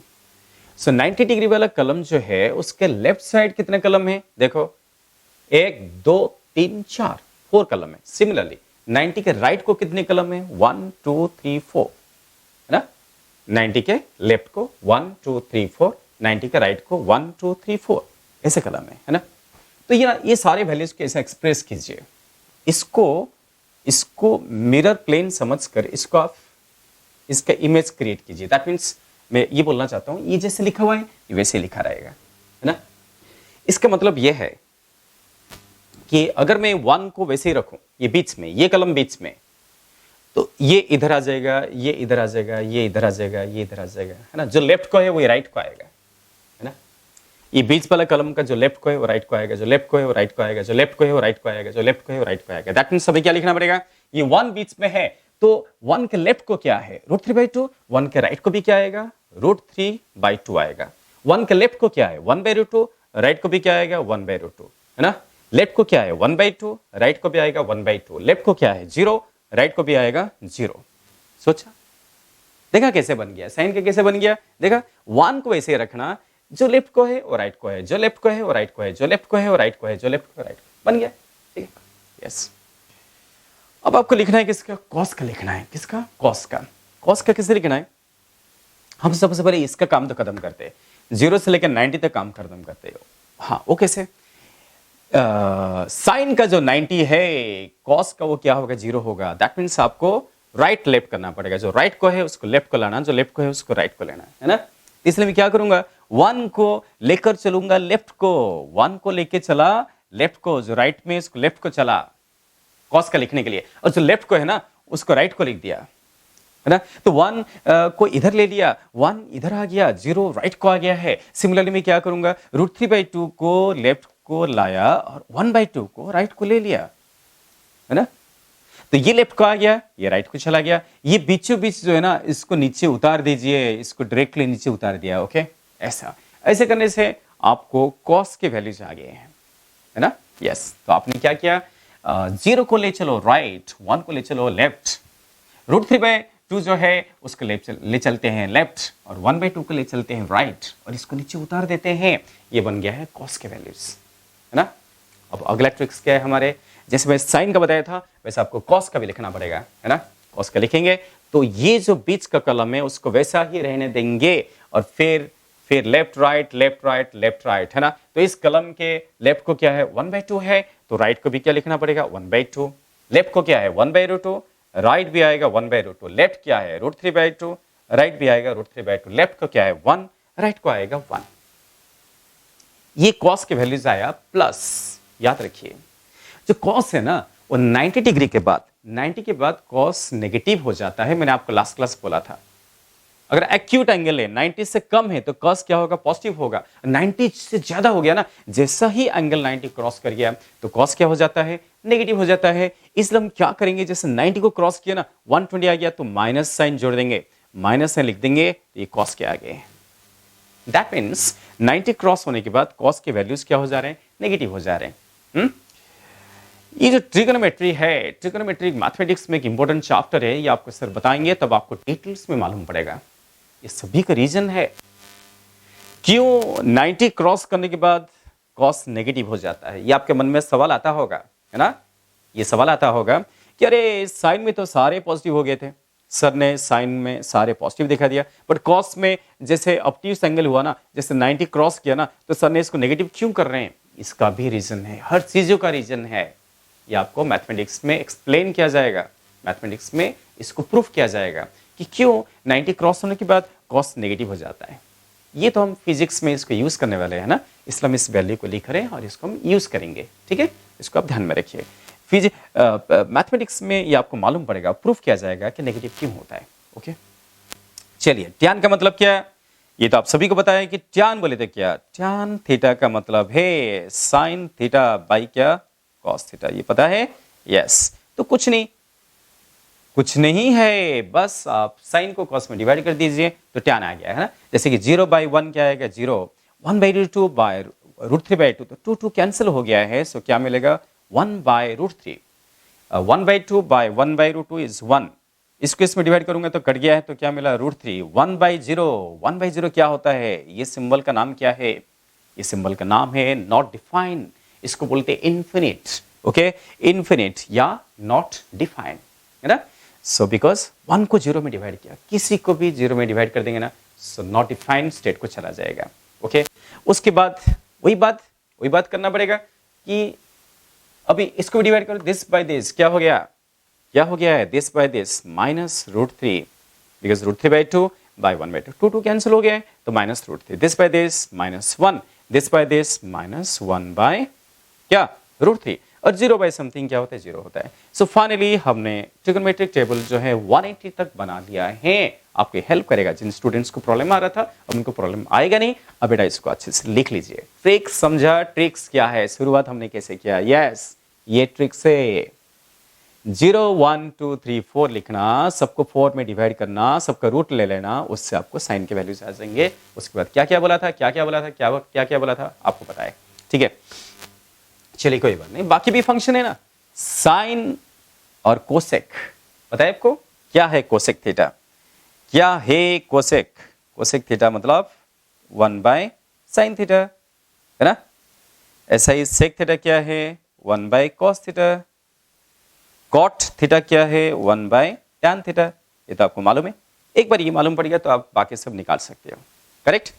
सो 90 डिग्री वाला कलम जो है उसके लेफ्ट साइड कितने कलम है, देखो 1 2 3 4, 4 कलम है। सिमिलरली 90 के राइट को कितने कलम है, 1 2 3 4, है ना। 90 के लेफ्ट को 1 2 3 4, 90 के राइट को 1 2 3 4, ऐसे कलम है ना। तो ये सारे वैल्यूज को ऐसे एक्सप्रेस कीजिए। इसको मिरर प्लेन समझकर इसको आप इसका इमेज क्रिएट कीजिए। दैट मीन्स मैं ये बोलना चाहता हूं, ये जैसे लिखा हुआ है ये वैसे लिखा रहेगा, है ना। इसका मतलब ये है कि अगर मैं 1 को वैसे ही रखूं, ये बीच में, ये कलम बीच में, तो ये इधर आ जाएगा, ये इधर आ जाएगा, ये इधर आ जाएगा, ये इधर आ जाएगा, है ना। जो लेफ्ट को है वो राइट को आएगा, है ना। ये बीच वाला कलम का जो लेफ्ट को है वो राइट को आएगा, जो लेफ्ट को है वो राइट को आएगा, जो लेफ्ट को है वो राइट को आएगा, जो लेफ्ट को है वो राइट को आएगा। दैट मीन्स हमें क्या लिखना पड़ेगा, ये 1 बीच में है तो 1 के लेफ्ट को क्या है, √3/2, 1 के राइट को भी क्या आएगा, √3/2 आएगा। 1 के लेफ्ट को क्या है, 1/√2, राइट को भी क्या आएगा, 1/√2, है ना। लेफ्ट को क्या है 1/2, राइट को भी आएगा 1/2, लेफ्ट को क्या है 0, राइट को भी आएगा 0। सोचा, देखा कैसे बन गया, साइन के कैसे बन गया, देखा। 1 को ऐसे रखना, जो लेफ्ट को है वो राइट को है, जो लेफ्ट को है वो राइट को है, जो लेफ्ट को है वो राइट को है, जो लेफ्ट को राइट को, बन गया, ठीक है, यस। अब आपको लिखना है किसका, कॉस का लिखना है, किसका, कॉस का। कॉस का किसे लिखना है, हम सबसे पहले इसका काम तो खत्म करते हैं, 0 से लेकर 90 तक काम खत्म करते हो। हाँ, वो कैसे, साइन का जो 90 है, कॉस का वो क्या होगा, 0 होगा। दैट मीन्स आपको राइट लेफ्ट करना पड़ेगा, जो राइट को है उसको लेफ्ट को लाना, जो लेफ्ट को है उसको राइट को लेना, है ना। इसलिए मैं क्या करूंगा, 1 को लेकर चलूंगा लेफ्ट को, 1 को लेके चला लेफ्ट को, जो राइट में उसको लेफ्ट को चला कॉस का लिखने के लिए, और जो लेफ्ट को है ना उसको राइट को लिख दिया, है ना। तो 1 को इधर ले लिया, 1 इधर आ गया, 0 राइट को आ गया है। सिमिलरली मैं क्या करूंगा, √3/2 को लेफ्ट को लाया और 1/2 को राइट को ले लिया, है ना। तो ये लेफ्ट को आ गया, ये राइट को चला गया, ये बीचों बीच जो है ना इसको नीचे उतार दीजिए, इसको डायरेक्टली नीचे उतार दिया, ओके। ऐसे करने से आपको कॉस के वैल्यूज आ गए हैं, है ना, यस। तो आपने क्या किया, 0 को ले चलो राइट, 1 को ले चलो लेफ्ट, √3/2 जो है उसको ले चलते हैं लेफ्ट, और 1/2 को ले चलते हैं राइट, और इसको नीचे उतार देते हैं। ये बन गया है कॉस के वैल्यूज, है ना। अब अगला ट्रिक्स क्या है हमारे, जैसे मैं साइन का बताया था वैसे आपको कॉस का भी लिखना पड़ेगा, है ना। कॉस का लिखेंगे तो ये जो बीच का कलम है उसको वैसा ही रहने देंगे, और फिर left right left right left right, है ना। तो इस कलम के लेफ्ट को क्या है 1/2 है, तो राइट को भी क्या लिखना पड़ेगा 1/2। लेफ्ट को क्या है 1/√2, राइट भी आएगा 1/√2। लेफ्ट क्या है √3/2, राइट भी आएगा √3/2। लेफ्ट को क्या है 1, राइट को आएगा 1। ये कॉस के वैल्यूज आया प्लस। याद रखिए जो कॉस है ना वो 90 डिग्री के बाद, 90 के बाद कॉस नेगेटिव हो जाता है। मैंने आपको लास्ट क्लास बोला था, अगर एक्यूट एंगल है 90 से कम है तो कॉस क्या होगा, पॉजिटिव होगा। 90 से ज्यादा हो गया ना, जैसा ही एंगल 90 क्रॉस कर गया तो कॉस क्या हो जाता है, नेगेटिव हो जाता है। इसलिए हम क्या करेंगे, जैसे 90 को क्रॉस किया ना 120 आ गया तो माइनस साइन जोड़ देंगे, माइनस साइन लिख देंगे, तो ये कॉस के आगे। दैट मीन्स 90 क्रॉस होने के बाद कॉस के वैल्यूज क्या हो जा रहे हैं, नेगेटिव हो जा रहे हैं। ये जो ट्रिगोनोमेट्री है, ट्रिगोनोमेट्री मैथमेटिक्स में एक इंपॉर्टेंट चैप्टर है, ये आपको सर बताएंगे तब आपको डिटेल्स में मालूम पड़ेगा। ये सभी का रीजन है क्यों 90 क्रॉस करने के बाद कॉस नेगेटिव हो जाता है। ये आपके मन में सवाल आता होगा, है ना? ये सवाल आता होगा कि अरे साइन में तो सारे पॉजिटिव हो गए थे, सर ने साइन में सारे पॉजिटिव दिखा दिया, बट कॉस में जैसे ऑब्ट्यूज एंगल हुआ ना, जैसे 90 क्रॉस किया ना, तो सर ने इसको नेगेटिव क्यों कर रहे हैं? इसका भी रीजन है, हर चीजों का रीजन है। ये आपको मैथमेटिक्स में एक्सप्लेन किया जाएगा, मैथमेटिक्स में इसको प्रूफ किया जाएगा कि क्यों 90 क्रॉस होने के बाद कॉस नेगेटिव हो जाता है। ये तो हम फिजिक्स में इसको यूज करने वाले हैं ना, इसलिए हम इस वैल्यू को लिख रहे हैं और इसको हम यूज करेंगे, ठीक है? इसको आप ध्यान में रखिए। मैथमेटिक्स में ये आपको मालूम पड़ेगा, प्रूफ किया जाएगा कि नेगेटिव क्यों होता है। ओके, चलिए, ट्यान का मतलब क्या है? ये तो आप सभी को पता है कि ट्यान बोले तो क्या, ट्यान थीटा का मतलब है साइन थीटा बाई क्या, कॉस थीटा। ये पता है? यस। तो कुछ नहीं है, बस आप साइन को कॉस में डिवाइड कर दीजिए तो ट्यान आ गया, है ना? जैसे कि 0/1 क्या आएगा, 0, 1/2 बाय √3/2, तो 2 कैंसिल हो गया है, सो क्या मिलेगा, 1/√3। 1/2 बाय 1/√2 इज 1। इसको इसमें डिवाइड करूंगा तो कट गया है, तो क्या मिला, √3। 1/0 क्या होता है? ये सिंबल का नाम क्या है? ये सिंबल का नाम है नॉट डिफाइंड। इसको बोलते हैं इन्फिनिट। ओके, इन्फिनिट या नॉट डिफाइंड, है ना? सो बिकॉज 1 को 0 में डिवाइड किया, किसी को भी 0 में डिवाइड कर देंगे ना, सो नॉट डिफाइंड स्टेट को चला जाएगा। ओके, उसके बाद वही बात करना पड़ेगा कि अभी इसको डिवाइड करो, दिस बाय दिस, क्या हो गया है, this by this minus √3, because √3/2 by 1/2, 2 cancel हो गया है, तो minus √3, this by this minus 1, this by this minus 1 by क्या, √3, और 0 बाय समथिंग क्या होता है, 0 होता है। सो फाइनली हमने ट्रिगोनोमेट्रिक टेबल जो है 180 तक बना लिया है। आपकी हेल्प करेगा, जिन स्टूडेंट्स को प्रॉब्लम आ रहा था अब उनको प्रॉब्लम आएगा नहीं। अब बेटा इसको अच्छे से लिख लीजिए। ट्रिक्स समझा, ट्रिक्स क्या है, शुरुआत हमने कैसे किया? यस, ये ट्रिक्स है 0 1 2 3 4 लिखना, सबको 4 में डिवाइड करना, सबका रूट ले लेना, उससे आपको साइन के वैल्यूज आ जाएंगे। उसके बाद क्या बोला था, क्या बोला था आपको पता है, ठीक है? चलिए कोई बात नहीं, बाकी भी फंक्शन है ना, साइन और कोसेक। पता है आपको क्या है कोसेक थीटा? क्या है कोसेक? कोसेक थीटा मतलब 1/sin थीटा, है ना? ऐसा ही सेक थीटा क्या है, 1/cos थीटा। कॉट थीटा क्या है, 1/tan थीटा। ये तो आपको मालूम है। एक बार ये मालूम पड़ गया तो आप बाकी सब निकाल सकते हो, करेक्ट?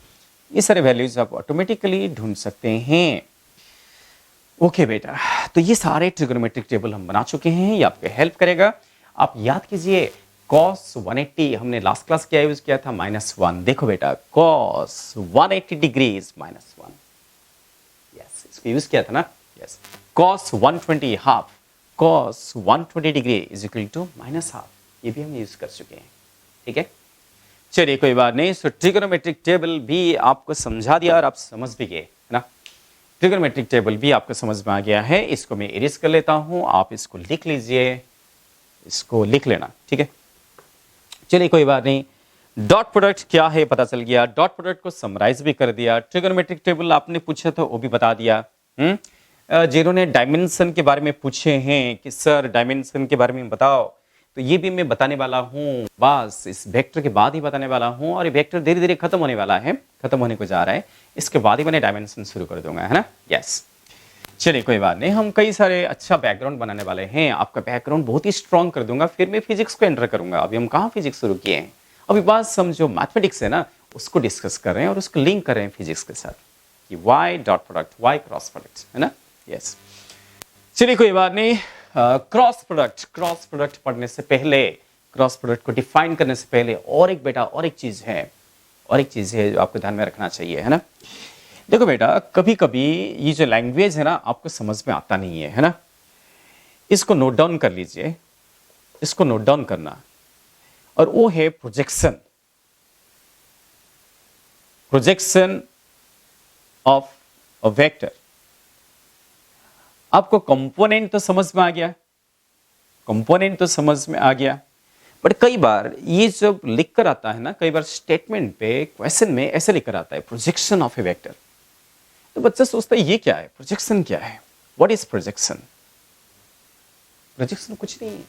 ये सारे वैल्यूज आप ऑटोमेटिकली ढूंढ सकते हैं। ओके बेटा, तो ये सारे ट्रिगोनोमेट्रिक टेबल हम बना चुके हैं, ये आपको हेल्प करेगा। आप याद कीजिए cos 180 हमने लास्ट क्लास क्या यूज किया था, -1। देखो बेटा, cos 180 डिग्रीज -1, यस, इसको यूज किया था ना। Yes, cos 120 half, cos 120 degree is equal to -half, ये भी हम यूज कर चुके हैं, ठीक है? चलिए कोई बात नहीं। सो ट्रिगोनोमेट्रिक टेबल भी आपको समझा दिया और आप समझ भी गए, है ना? ट्रिगोनोमेट्रिक टेबल भी आपको समझ में आ गया है। इसको मैं इरेज कर लेता हूं, आप इसको लिख लीजिए, इसको लिख लेना, ठीक है? चलिए कोई बात नहीं। डॉट प्रोडक्ट क्या है पता चल गया, डॉट प्रोडक्ट को समराइज भी कर दिया। ट्रिगोनोमेट्रिक टेबल आपने पूछा था वो भी बता दिया। जिन्होंने डायमेंशन के बारे में पूछे हैं कि सर डायमेंशन के बारे में बताओ, तो ये भी मैं बताने वाला हूँ, बस इस वेक्टर के बाद ही बताने वाला हूँ। और ये वेक्टर धीरे धीरे खत्म होने वाला है, खत्म होने को जा रहा है, इसके बाद ही मैंने डायमेंशन शुरू कर दूंगा, है ना? यस, चलिए कोई बात नहीं। हम कई सारे अच्छा बैकग्राउंड बनाने वाले हैं, आपका बैकग्राउंड बहुत ही स्ट्रॉन्ग कर दूंगा, फिर मैं फिजिक्स को एंटर करूंगा। अभी हम कहाँ फिजिक्स शुरू किए हैं, अभी बात समझो मैथमेटिक्स है ना, उसको डिस्कस कर रहे हैं और उसको लिंक कर रहे हैं फिजिक्स के साथ कि why dot product, why cross product, है ना? यस, चलिए कोई बात नहीं। क्रॉस प्रोडक्ट पढ़ने से पहले, क्रॉस प्रोडक्ट को डिफाइन करने से पहले और एक चीज है जो आपको ध्यान में रखना चाहिए, है ना? देखो बेटा, कभी कभी ये जो लैंग्वेज है ना आपको समझ में आता नहीं है ना? इसको नोट डाउन कर लीजिए, इसको नोट डाउन करना, और वो है प्रोजेक्शन ऑफ अ वेक्टर। आपको कंपोनेंट तो समझ में आ गया, बट कई बार ये जब लिख कर आता है ना, कई बार स्टेटमेंट पे, क्वेश्चन में ऐसे लिख कर आता है प्रोजेक्शन ऑफ ए वेक्टर, तो बच्चा सोचता है ये क्या है, प्रोजेक्शन क्या है, व्हाट इज प्रोजेक्शन? प्रोजेक्शन कुछ नहीं है।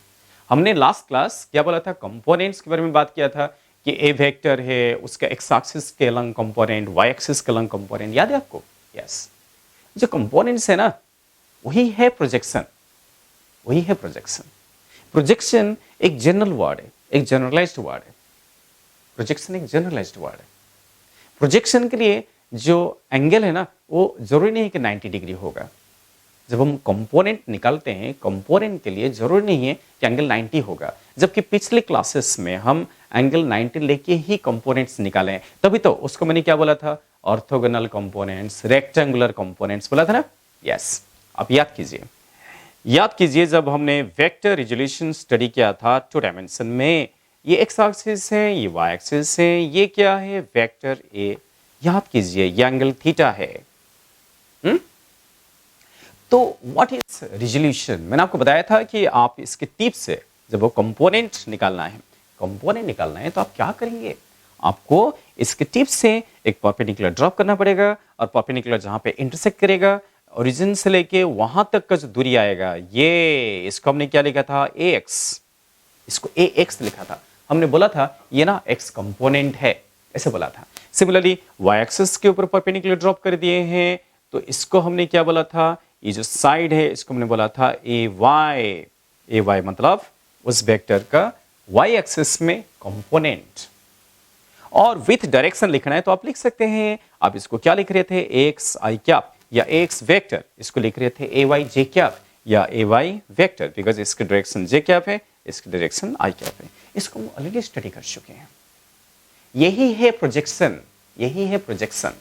हमने लास्ट क्लास क्या बोला था, कंपोनेंट्स के बारे में बात किया था कि ए वेक्टर है, उसका एक्स एक्सिस के अलग कंपोनेंट, वाई एक्सिस के अलग कंपोनेंट, याद है आपको? यस। जो कंपोनेंट्स है ना, वही है प्रोजेक्शन, वही है प्रोजेक्शन। प्रोजेक्शन एक जनरल वर्ड है, एक जनरलाइज्ड वर्ड है। प्रोजेक्शन एक जनरलाइज्ड वर्ड है। प्रोजेक्शन के लिए जो एंगल है ना, वो जरूरी नहीं है कि 90 डिग्री होगा। जब हम कंपोनेंट निकालते हैं, कंपोनेंट के लिए जरूरी नहीं है कि एंगल 90 होगा, जबकि पिछले क्लासेस में हम एंगल 90 लेके ही कंपोनेंट्स निकाले हैं। तभी तो उसको मैंने क्या बोला था, ऑर्थोगोनल कंपोनेंट्स, रेक्टेंगुलर कंपोनेंट्स बोला था ना। यस, आप याद कीजिए, याद कीजिए जब हमने वेक्टर रिजोल्यूशन स्टडी किया था 2 डायमेंशन में, ये एक्स एक्सिस है, ये वाई एक्सिस है, ये क्या है, वेक्टर ए। याद कीजिए ये एंगल थीटा है। तो व्हाट इज रिजोल्यूशन? मैंने आपको बताया था कि आप इसके टिप से जब वो कंपोनेंट निकालना है, कंपोनेंट निकालना है तो आप क्या करेंगे, आपको इसके टिप से एक परपेंडिकुलर ड्रॉप करना पड़ेगा, और परपेंडिकुलर जहां पे इंटरसेक्ट करेगा, ओरिजिन से लेके वहां तक का जो दूरी आएगा, ये इसको हमने क्या लिखा था, ए एक्स, इसको ए एक्स लिखा था। हमने बोला था ये ना एक्स कंपोनेंट है, ऐसे बोला था। सिमिलरली वाई एक्सिस के ऊपर परपेंडिकुलर ड्रॉप कर दिए हैं, तो इसको हमने क्या बोला था, ये जो साइड है इसको हमने बोला था ए वाई। ए वाई मतलब उस वेक्टर का वाई एक्सिस में कंपोनेंट। और विथ डायरेक्शन लिखना है तो आप लिख सकते हैं, आप इसको क्या लिख रहे थे, एक्स आई कैप, या एक्स वेक्टर, इसको लिख रहे थे ए वाई जे कैप या ए वाई वेक्टर, बिकॉज इसकी डायरेक्शन जे कैप है, इसकी डायरेक्शन आई कैप है। इसको हम ऑलरेडी स्टडी कर चुके हैं। यही है प्रोजेक्शन, यही है प्रोजेक्शन।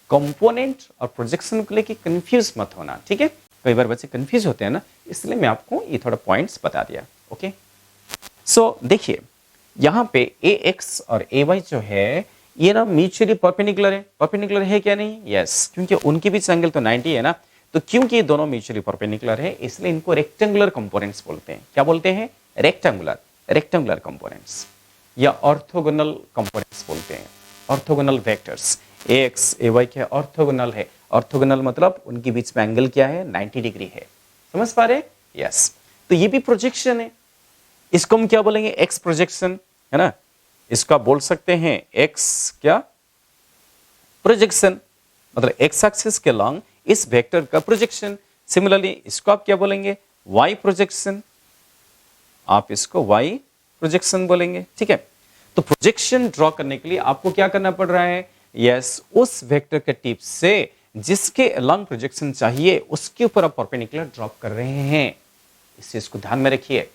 कंपोनेंट और प्रोजेक्शन को लेके कंफ्यूज मत होना, ठीक है? कई बार बच्चे कंफ्यूज होते हैं ना, इसलिए मैं आपको ये थोड़ा पॉइंट्स बता दिया। ओके, सो देखिए यहां पे ए एक्स और ए वाई जो है ये ना म्यूचुअली परपेंडिकुलर है। परपेंडिकुलर है क्या नहीं? यस, क्योंकि उनके बीच एंगल तो 90 है ना, तो क्योंकि ये दोनों म्यूचुअली परपेंडिकुलर है इसलिए इनको रेक्टेंगुलर कंपोनेंट्स बोलते हैं। क्या बोलते हैं? रेक्टेंगुलर, रेक्टेंगुलर कंपोनेंट्स या ऑर्थोगोनल कंपोनेंट्स बोलते हैं। Orthogonal vectors A x A y क्या ऑर्थोगोनल है। ऑर्थोगोनल मतलब उनके बीच में एंगल क्या है, 90 डिग्री है। समझ पा रहे? यस। तो ये भी प्रोजेक्शन है, इसको हम क्या बोलेंगे, एक्स प्रोजेक्शन, है ना। इसको आप बोल सकते हैं एक्स क्या, प्रोजेक्शन, मतलब एक्स एक्सिस के लॉन्ग इस वेक्टर का प्रोजेक्शन। सिमिलरली इसको आप क्या बोलेंगे, वाई प्रोजेक्शन, आप इसको वाई प्रोजेक्शन बोलेंगे, ठीक है। तो प्रोजेक्शन ड्रॉ करने के लिए आपको क्या करना पड़ रहा है, यस, उस वेक्टर के टिप से जिसके अलॉन्ग प्रोजेक्शन चाहिए उसके ऊपर आप परपेंडिकुलर ड्रॉप कर रहे हैं। इस चीज को ध्यान में रखिए।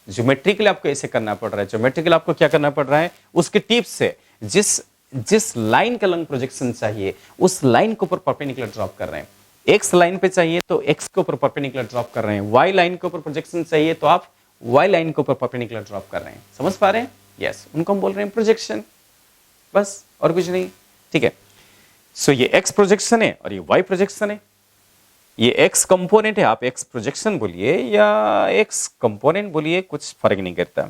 ज्योमेट्रिकली आपको ऐसे करना पड़ रहा है, ज्योमेट्रिकली आपको क्या करना पड़ रहा है, उसके टिप से जिस लाइन का अलॉन्ग प्रोजेक्शन चाहिए उस लाइन के ऊपर परपेंडिकुलर ड्रॉप कर रहे हैं। एक्स लाइन पे चाहिए तो एक्स के ऊपर परपेंडिकुलर ड्रॉप कर रहे हैं, वाई लाइन के ऊपर प्रोजेक्शन चाहिए तो आप वाई लाइन के ऊपर परपेंडिकुलर ड्रॉप कर रहे हैं। समझ पा रहे हैं? यस, उनको हम बोल रहे हैं प्रोजेक्शन, बस और कुछ नहीं, ठीक है। सो ये एक्स प्रोजेक्शन है और ये वाई प्रोजेक्शन है। ये एक्स कंपोनेंट है, आप एक्स प्रोजेक्शन बोलिए या एक्स कंपोनेंट बोलिए, कुछ फर्क नहीं करता।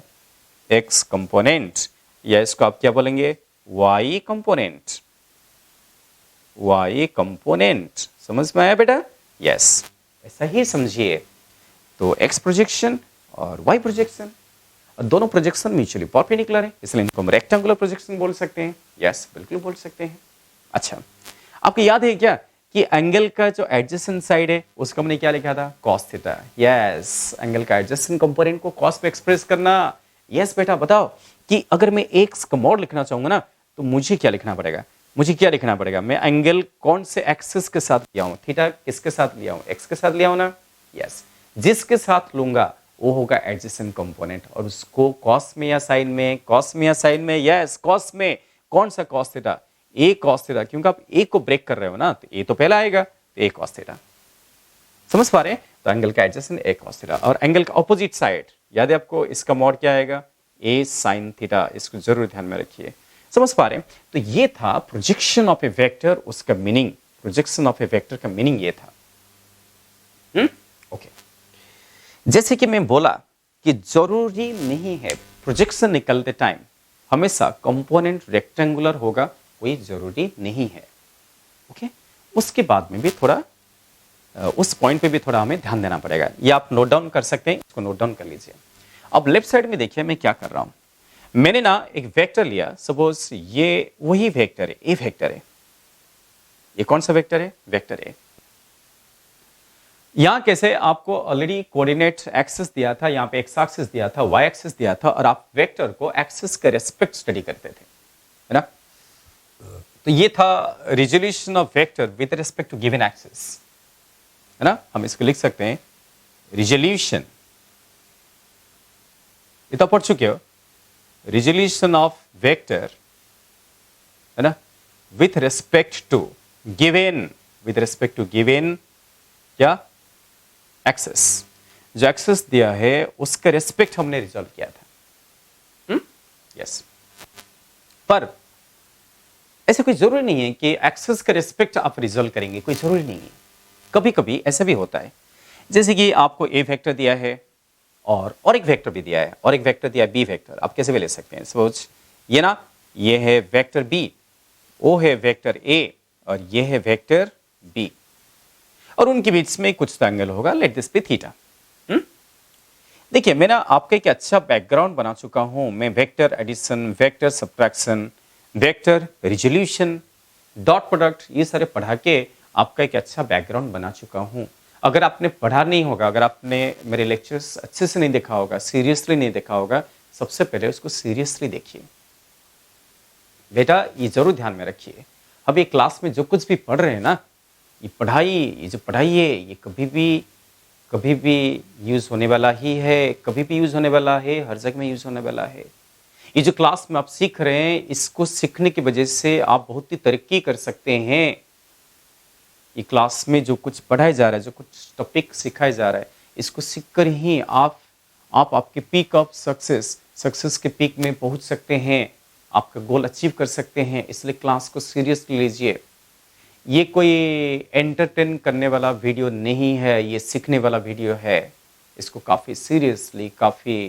एक्स कंपोनेंट या इसको आप क्या बोलेंगे, वाई कंपोनेंट, वाई कंपोनेंट। समझ में आया बेटा? यस, ऐसा ही समझिए। तो एक्स प्रोजेक्शन और वाई प्रोजेक्शन, दोनों प्रोजेक्शन म्यूचुअली परपेंडिकुलर है, इसलिए इनको हम रेक्टेंगुलर प्रोजेक्शन बोल सकते हैं। यस, बिल्कुल बोल सकते हैं। अच्छा, आपको याद है क्या कि एंगल का जो एडजेसेंट साइड है उसको हमने क्या लिखा था, कॉस थीटा। यस, एंगल का एडजेसेंट कंपोनेंट को कॉस पे एक्सप्रेस करना। यस बेटा, बताओ कि अगर मैं एक्स का मॉड लिखना चाहूंगा ना तो मुझे क्या लिखना पड़ेगा, मुझे क्या लिखना पड़ेगा, मैं एंगल कौन से एक्सिस के साथ लिया हूं, थीटा किसके साथ लिया हूं, एक्स के साथ लिया हूं ना। यस, जिसके साथ लूंगा वो होगा एडजेसेंट कंपोनेंट, और उसको कॉस में या साइन में, कॉस में या साइन में, यस कॉस में। कौन सा कॉस थीटा, ए कॉस थीटा, क्योंकि आप ए को ब्रेक कर रहे हो ना, तो ए तो पहला आएगा, तो ए कॉस थीटा। समझ पा रहे हैं? तो एंगल का एडजेसेंट ए कॉस थीटा, और एंगल का ऑपोजिट साइड याद है आपको, इसका मॉड क्या आएगा, ए साइन थीटा। इसको जरूर ध्यान में रखिए। समझ पा रहे हैं? तो ये था प्रोजेक्शन ऑफ ए वेक्टर, उसका meaning, projection of A vector का मीनिंग ये था। ओके, जैसे कि मैं बोला कि जरूरी नहीं है प्रोजेक्शन निकलते टाइम हमेशा कंपोनेंट रेक्टेंगुलर होगा, कोई जरूरी नहीं है। ओके, उसके बाद में भी थोड़ा उस पॉइंट पे भी थोड़ा हमें ध्यान देना पड़ेगा। ये आप नोट डाउन कर सकते हैं, इसको नोट डाउन कर लीजिए। अब लेफ्ट साइड में देखिए मैं क्या कर रहा हूं। मैंने ना एक वेक्टर लिया, सपोज ये वही वेक्टर है, ए वेक्टर है। ये कौन सा वेक्टर है? Vector A. यहां कैसे आपको ऑलरेडी कोऑर्डिनेट एक्सिस दिया था, यहां पे एक्स एक्सिस दिया था, वाई एक्सिस दिया था, और आप वेक्टर को एक्सिस के रेस्पेक्ट स्टडी करते थे, है ना? तो ये था resolution of vector with respect to given axis, है ना? हम इसको लिख सकते हैं रिजोल्यूशन, ये तो पढ़ चुके हो, रिजोल्यूशन ऑफ वेक्टर, है ना, with respect to given, with respect to given क्या? एक्सेस। जो एक्सेस दिया है उसका रेस्पेक्ट हमने रिजॉल्व किया था। यस। पर ऐसे कोई जरूरी नहीं है कि एक्सेस का रेस्पेक्ट आप रिजॉल्व करेंगे, कोई जरूरी नहीं है। कभी कभी ऐसा भी होता है, जैसे कि आपको ए वेक्टर दिया है और एक वेक्टर भी दिया है, और एक वेक्टर दिया है बी वेक्टर। आप कैसे भी ले सकते हैं, सपोज ये ना, ये है वेक्टर बी, वो है वेक्टर ए, और ये है वेक्टर बी, और उनके बीच में कुछ तो एंगल होगा, लेट दिस बी थीटा। देखिए मैं ना आपका एक अच्छा बैकग्राउंड बना चुका हूं। मैं vector addition, vector subtraction, vector resolution, dot product, ये सारे पढ़ा के आपका एक अच्छा बैकग्राउंड बना चुका हूं। अगर आपने पढ़ा नहीं होगा, अगर आपने मेरे लेक्चर्स अच्छे से नहीं देखा होगा, सीरियसली नहीं देखा होगा, सबसे पहले उसको सीरियसली देखिए बेटा, ये जरूर ध्यान में रखिए। अब ये क्लास में जो कुछ भी पढ़ रहे हैं ना, ये पढ़ाई, ये जो पढ़ाई है, ये कभी भी यूज होने वाला ही है, कभी भी यूज होने वाला है, हर जगह में यूज होने वाला है। ये जो क्लास में आप सीख रहे हैं, इसको सीखने की वजह से आप बहुत ही तरक्की कर सकते हैं। ये क्लास में जो कुछ पढ़ाया जा रहा है, जो कुछ टॉपिक सिखाया जा रहा है, इसको सीखकर ही आप आपके पीक ऑफ सक्सेस के पीक में पहुंच सकते हैं, आपका गोल अचीव कर सकते हैं। इसलिए क्लास को सीरियसली लीजिए। ये कोई एंटरटेन करने वाला वीडियो नहीं है, ये सीखने वाला वीडियो है। इसको काफ़ी सीरियसली, काफ़ी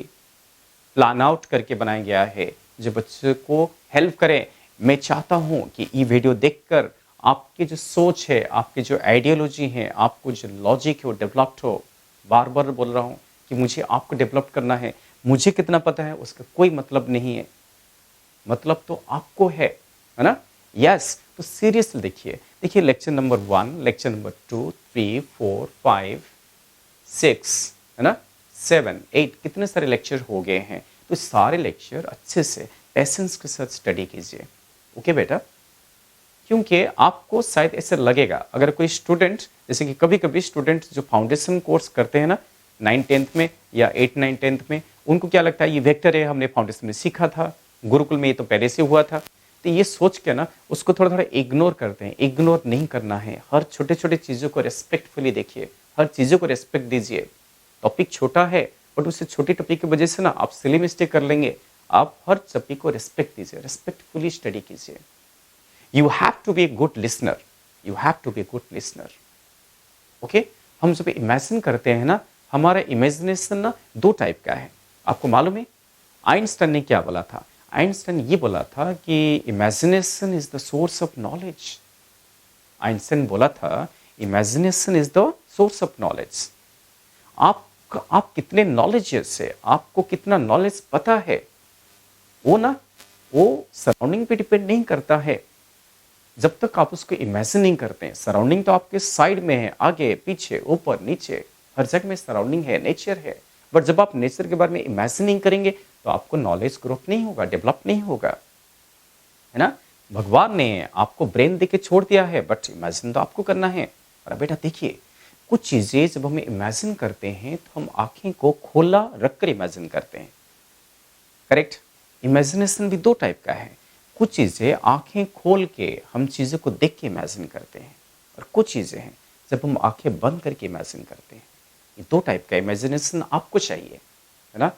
प्लान आउट करके बनाया गया है, जो बच्चों को हेल्प करें। मैं चाहता हूं कि ये वीडियो देखकर आपकी जो सोच है, आपकी जो आइडियोलॉजी है, आपको जो लॉजिक है वो डेवलप्ड हो। बार बार बोल रहा हूं कि मुझे आपको डेवलप करना है। मुझे कितना पता है उसका कोई मतलब नहीं है, मतलब तो आपको है ना? यस। तो सीरियसली देखिए लेक्चर नंबर 1, लेक्चर नंबर 2, 3, 4, 5, 6, है ना, 7, 8, कितने सारे लेक्चर हो गए हैं। तो सारे लेक्चर अच्छे से पेशेंस के साथ स्टडी कीजिए, ओके बेटा? क्योंकि आपको शायद ऐसे लगेगा, अगर कोई स्टूडेंट, जैसे कि कभी कभी स्टूडेंट जो फाउंडेशन कोर्स करते हैं ना 9th-10th में या 8-9-10th में, उनको क्या लगता है ये वेक्टर है, हमने फाउंडेशन में सीखा था, गुरुकुल में ये तो पहले से हुआ था। तो ये सोच के ना उसको थोड़ा थोड़ा इग्नोर करते हैं। इग्नोर नहीं करना है, हर छोटे छोटे चीज़ों को रेस्पेक्टफुली देखिए, हर चीज़ों को रेस्पेक्ट दीजिए। टॉपिक छोटा है बट उससे छोटी टॉपिक की वजह से ना आप सिली मिस्टेक कर लेंगे। आप हर टॉपिक को रेस्पेक्ट दीजिए, रेस्पेक्टफुली स्टडी कीजिए। You have to be a good listener, you have to be a good listener, okay? हम जब इमेजिन करते हैं ना, हमारा इमेजिनेशन ना 2 टाइप का है। आपको मालूम है आइंस्टाइन ने क्या बोला था? आइंस्टाइन ये बोला था कि imagination is the source of knowledge. Einstein बोला था imagination is the source of knowledge. आप कितने नॉलेजियस है, आपको कितना नॉलेज पता है, वो सराउंडिंग पे डिपेंड नहीं करता है। जब तक आप उसको इमेजिन नहीं करते हैं, सराउंडिंग तो आपके साइड में है, आगे पीछे ऊपर नीचे हर जगह में सराउंडिंग है, नेचर है। बट जब आप नेचर के बारे में इमेजिन नहीं करेंगे तो आपको नॉलेज ग्रोथ नहीं होगा, डेवलप नहीं होगा, है ना? भगवान ने आपको ब्रेन देके छोड़ दिया है, बट इमेजिन तो आपको करना है। और बेटा देखिए, कुछ चीजें जब हम इमेजिन करते हैं तो हम आंखें को खोला रखकर इमेजिन करते हैं, करेक्ट? इमेजिनेशन भी 2 टाइप का है। कुछ चीजें आंखें खोल के हम चीजों को देख के इमेजिन करते हैं, और कुछ चीजें हैं जब हम आंखें बंद करके इमेजिन करते हैं। ये 2 टाइप का इमेजिनेशन आपको चाहिए, है ना?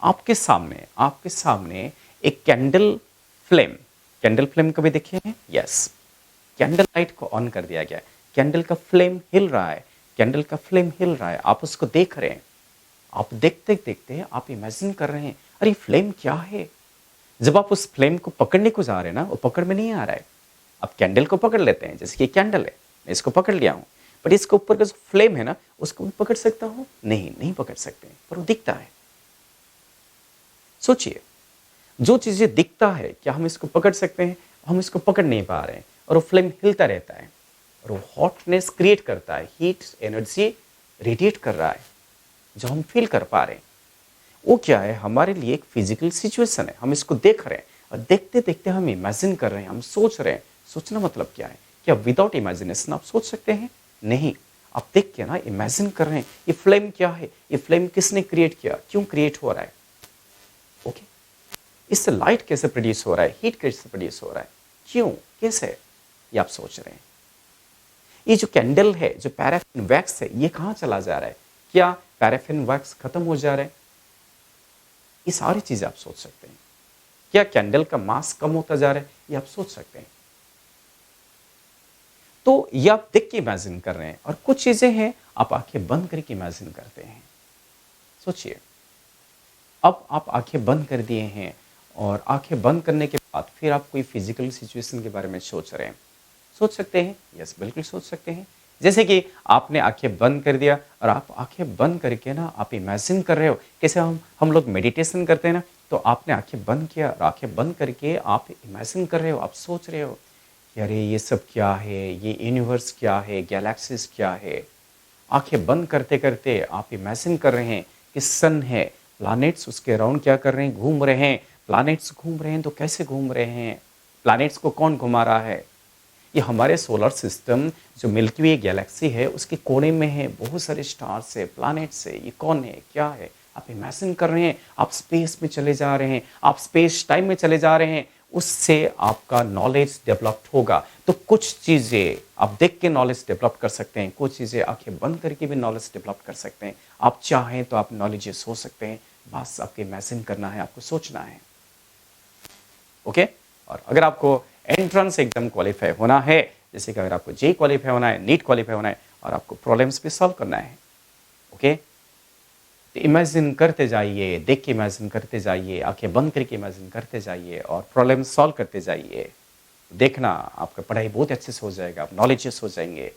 आपके सामने एक कैंडल फ्लेम कभी देखे हैं? यस। कैंडल लाइट को ऑन कर दिया गया है, कैंडल का फ्लेम हिल रहा है, आप उसको देख रहे हैं। आप देखते देखते आप इमेजिन कर रहे हैं, अरे फ्लेम क्या है? जब आप उस फ्लेम को पकड़ने को जा रहे हैं ना, वो पकड़ में नहीं आ रहा है। आप कैंडल को पकड़ लेते हैं, जैसे कि कैंडल है, मैं इसको पकड़ लिया हूं, बट इसके ऊपर का जो फ्लेम है ना उसको पकड़ सकता हूं? नहीं पकड़ सकते, पर वो दिखता है। सोचिए, जो चीजें दिखता है क्या हम इसको पकड़ सकते हैं? हम इसको पकड़ नहीं पा रहे हैं और वो फ्लेम हिलता रहता है और वो हॉटनेस क्रिएट करता है, हीट एनर्जी रेडिएट कर रहा है जो हम फील कर पा रहे हैं। वो क्या है? हमारे लिए एक फिजिकल सिचुएशन है, हम इसको देख रहे हैं और देखते देखते हम इमेजिन कर रहे हैं, हम सोच रहे हैं। सोचना मतलब क्या है? क्या विदाउट इमेजिनेशन आप सोच सकते हैं? नहीं, आप देख के ना इमेजिन कर रहे हैं ये फ्लेम क्या है, ये फ्लेम किसने क्रिएट किया, क्यों क्रिएट हो रहा है। ओके, इससे लाइट कैसे प्रोड्यूस हो रहा है, हीट कैसे प्रोड्यूस हो रहा है, क्यों, कैसे, ये आप सोच रहे हैं। ये जो कैंडल है, जो पैराफिन वैक्स है, ये कहां चला जा रहा है? क्या पैराफिन वैक्स खत्म हो जा रहा है? ये सारी चीजें आप सोच सकते हैं। क्या कैंडल का मास कम होता जा रहा है? ये आप सोच सकते हैं। तो ये आप देख के इमेजिन कर रहे हैं और कुछ चीजें हैं आप आंखें बंद करके इमेजिन करते हैं। सोचिए, अब आप आंखें बंद कर दिए हैं और आंखें बंद करने के बाद फिर आप कोई फिजिकल सिचुएशन के बारे में सोच रहे हैं। सोच सकते हैं? यस, बिल्कुल सोच सकते हैं। जैसे कि आपने आंखें बंद कर दिया और आप आंखें बंद करके ना आप इमेजिन कर रहे हो, कैसे हम लोग मेडिटेशन करते हैं ना, तो आपने आंखें बंद किया और आंखें बंद करके आप इमेजिन कर रहे हो, आप सोच रहे हो कि अरे ये सब क्या है, ये यूनिवर्स क्या है, गैलेक्सीज क्या है। आंखें बंद करते करते आप इमेजिन कर रहे हैं कि सन है, प्लैनेट्स उसके अराउंड क्या कर रहे हैं, घूम रहे हैं। प्लैनेट्स घूम रहे हैं तो कैसे घूम रहे हैं, प्लैनेट्स को कौन घुमा रहा है। ये हमारे सोलर सिस्टम जो मिल्की वे गैलेक्सी है उसके कोने में है, बहुत सारे स्टार्स है, प्लैनेट्स है, ये कौन है, क्या है, आप इमेजिन कर रहे हैं। आप स्पेस में चले जा रहे हैं, आप स्पेस टाइम में चले जा रहे हैं, उससे आपका नॉलेज डेवलप्ड होगा। तो कुछ चीजें आप देख के नॉलेज डेवलप कर सकते हैं, कुछ चीजें आंखें बंद करके भी नॉलेज डेवलप कर सकते हैं। आप चाहें तो आप नॉलेज हो सकते हैं, बस आपको इमेजिन करना है, आपको सोचना है। ओके, और अगर आपको एंट्रेंस एग्जाम क्वालिफाई होना है, जैसे कि अगर आपको जे क्वालिफाई होना है, नीट क्वालिफाई होना है और आपको प्रॉब्लम्स भी सॉल्व करना है, ओके, तो इमेजिन करते जाइए, देख के इमेजिन करते जाइए, आंखें बंद करके इमेजिन करते जाइए और प्रॉब्लम सॉल्व करते जाइए। देखना आपका पढ़ाई बहुत अच्छे से हो जाएगा, आप नॉलेजेस हो जाएंगे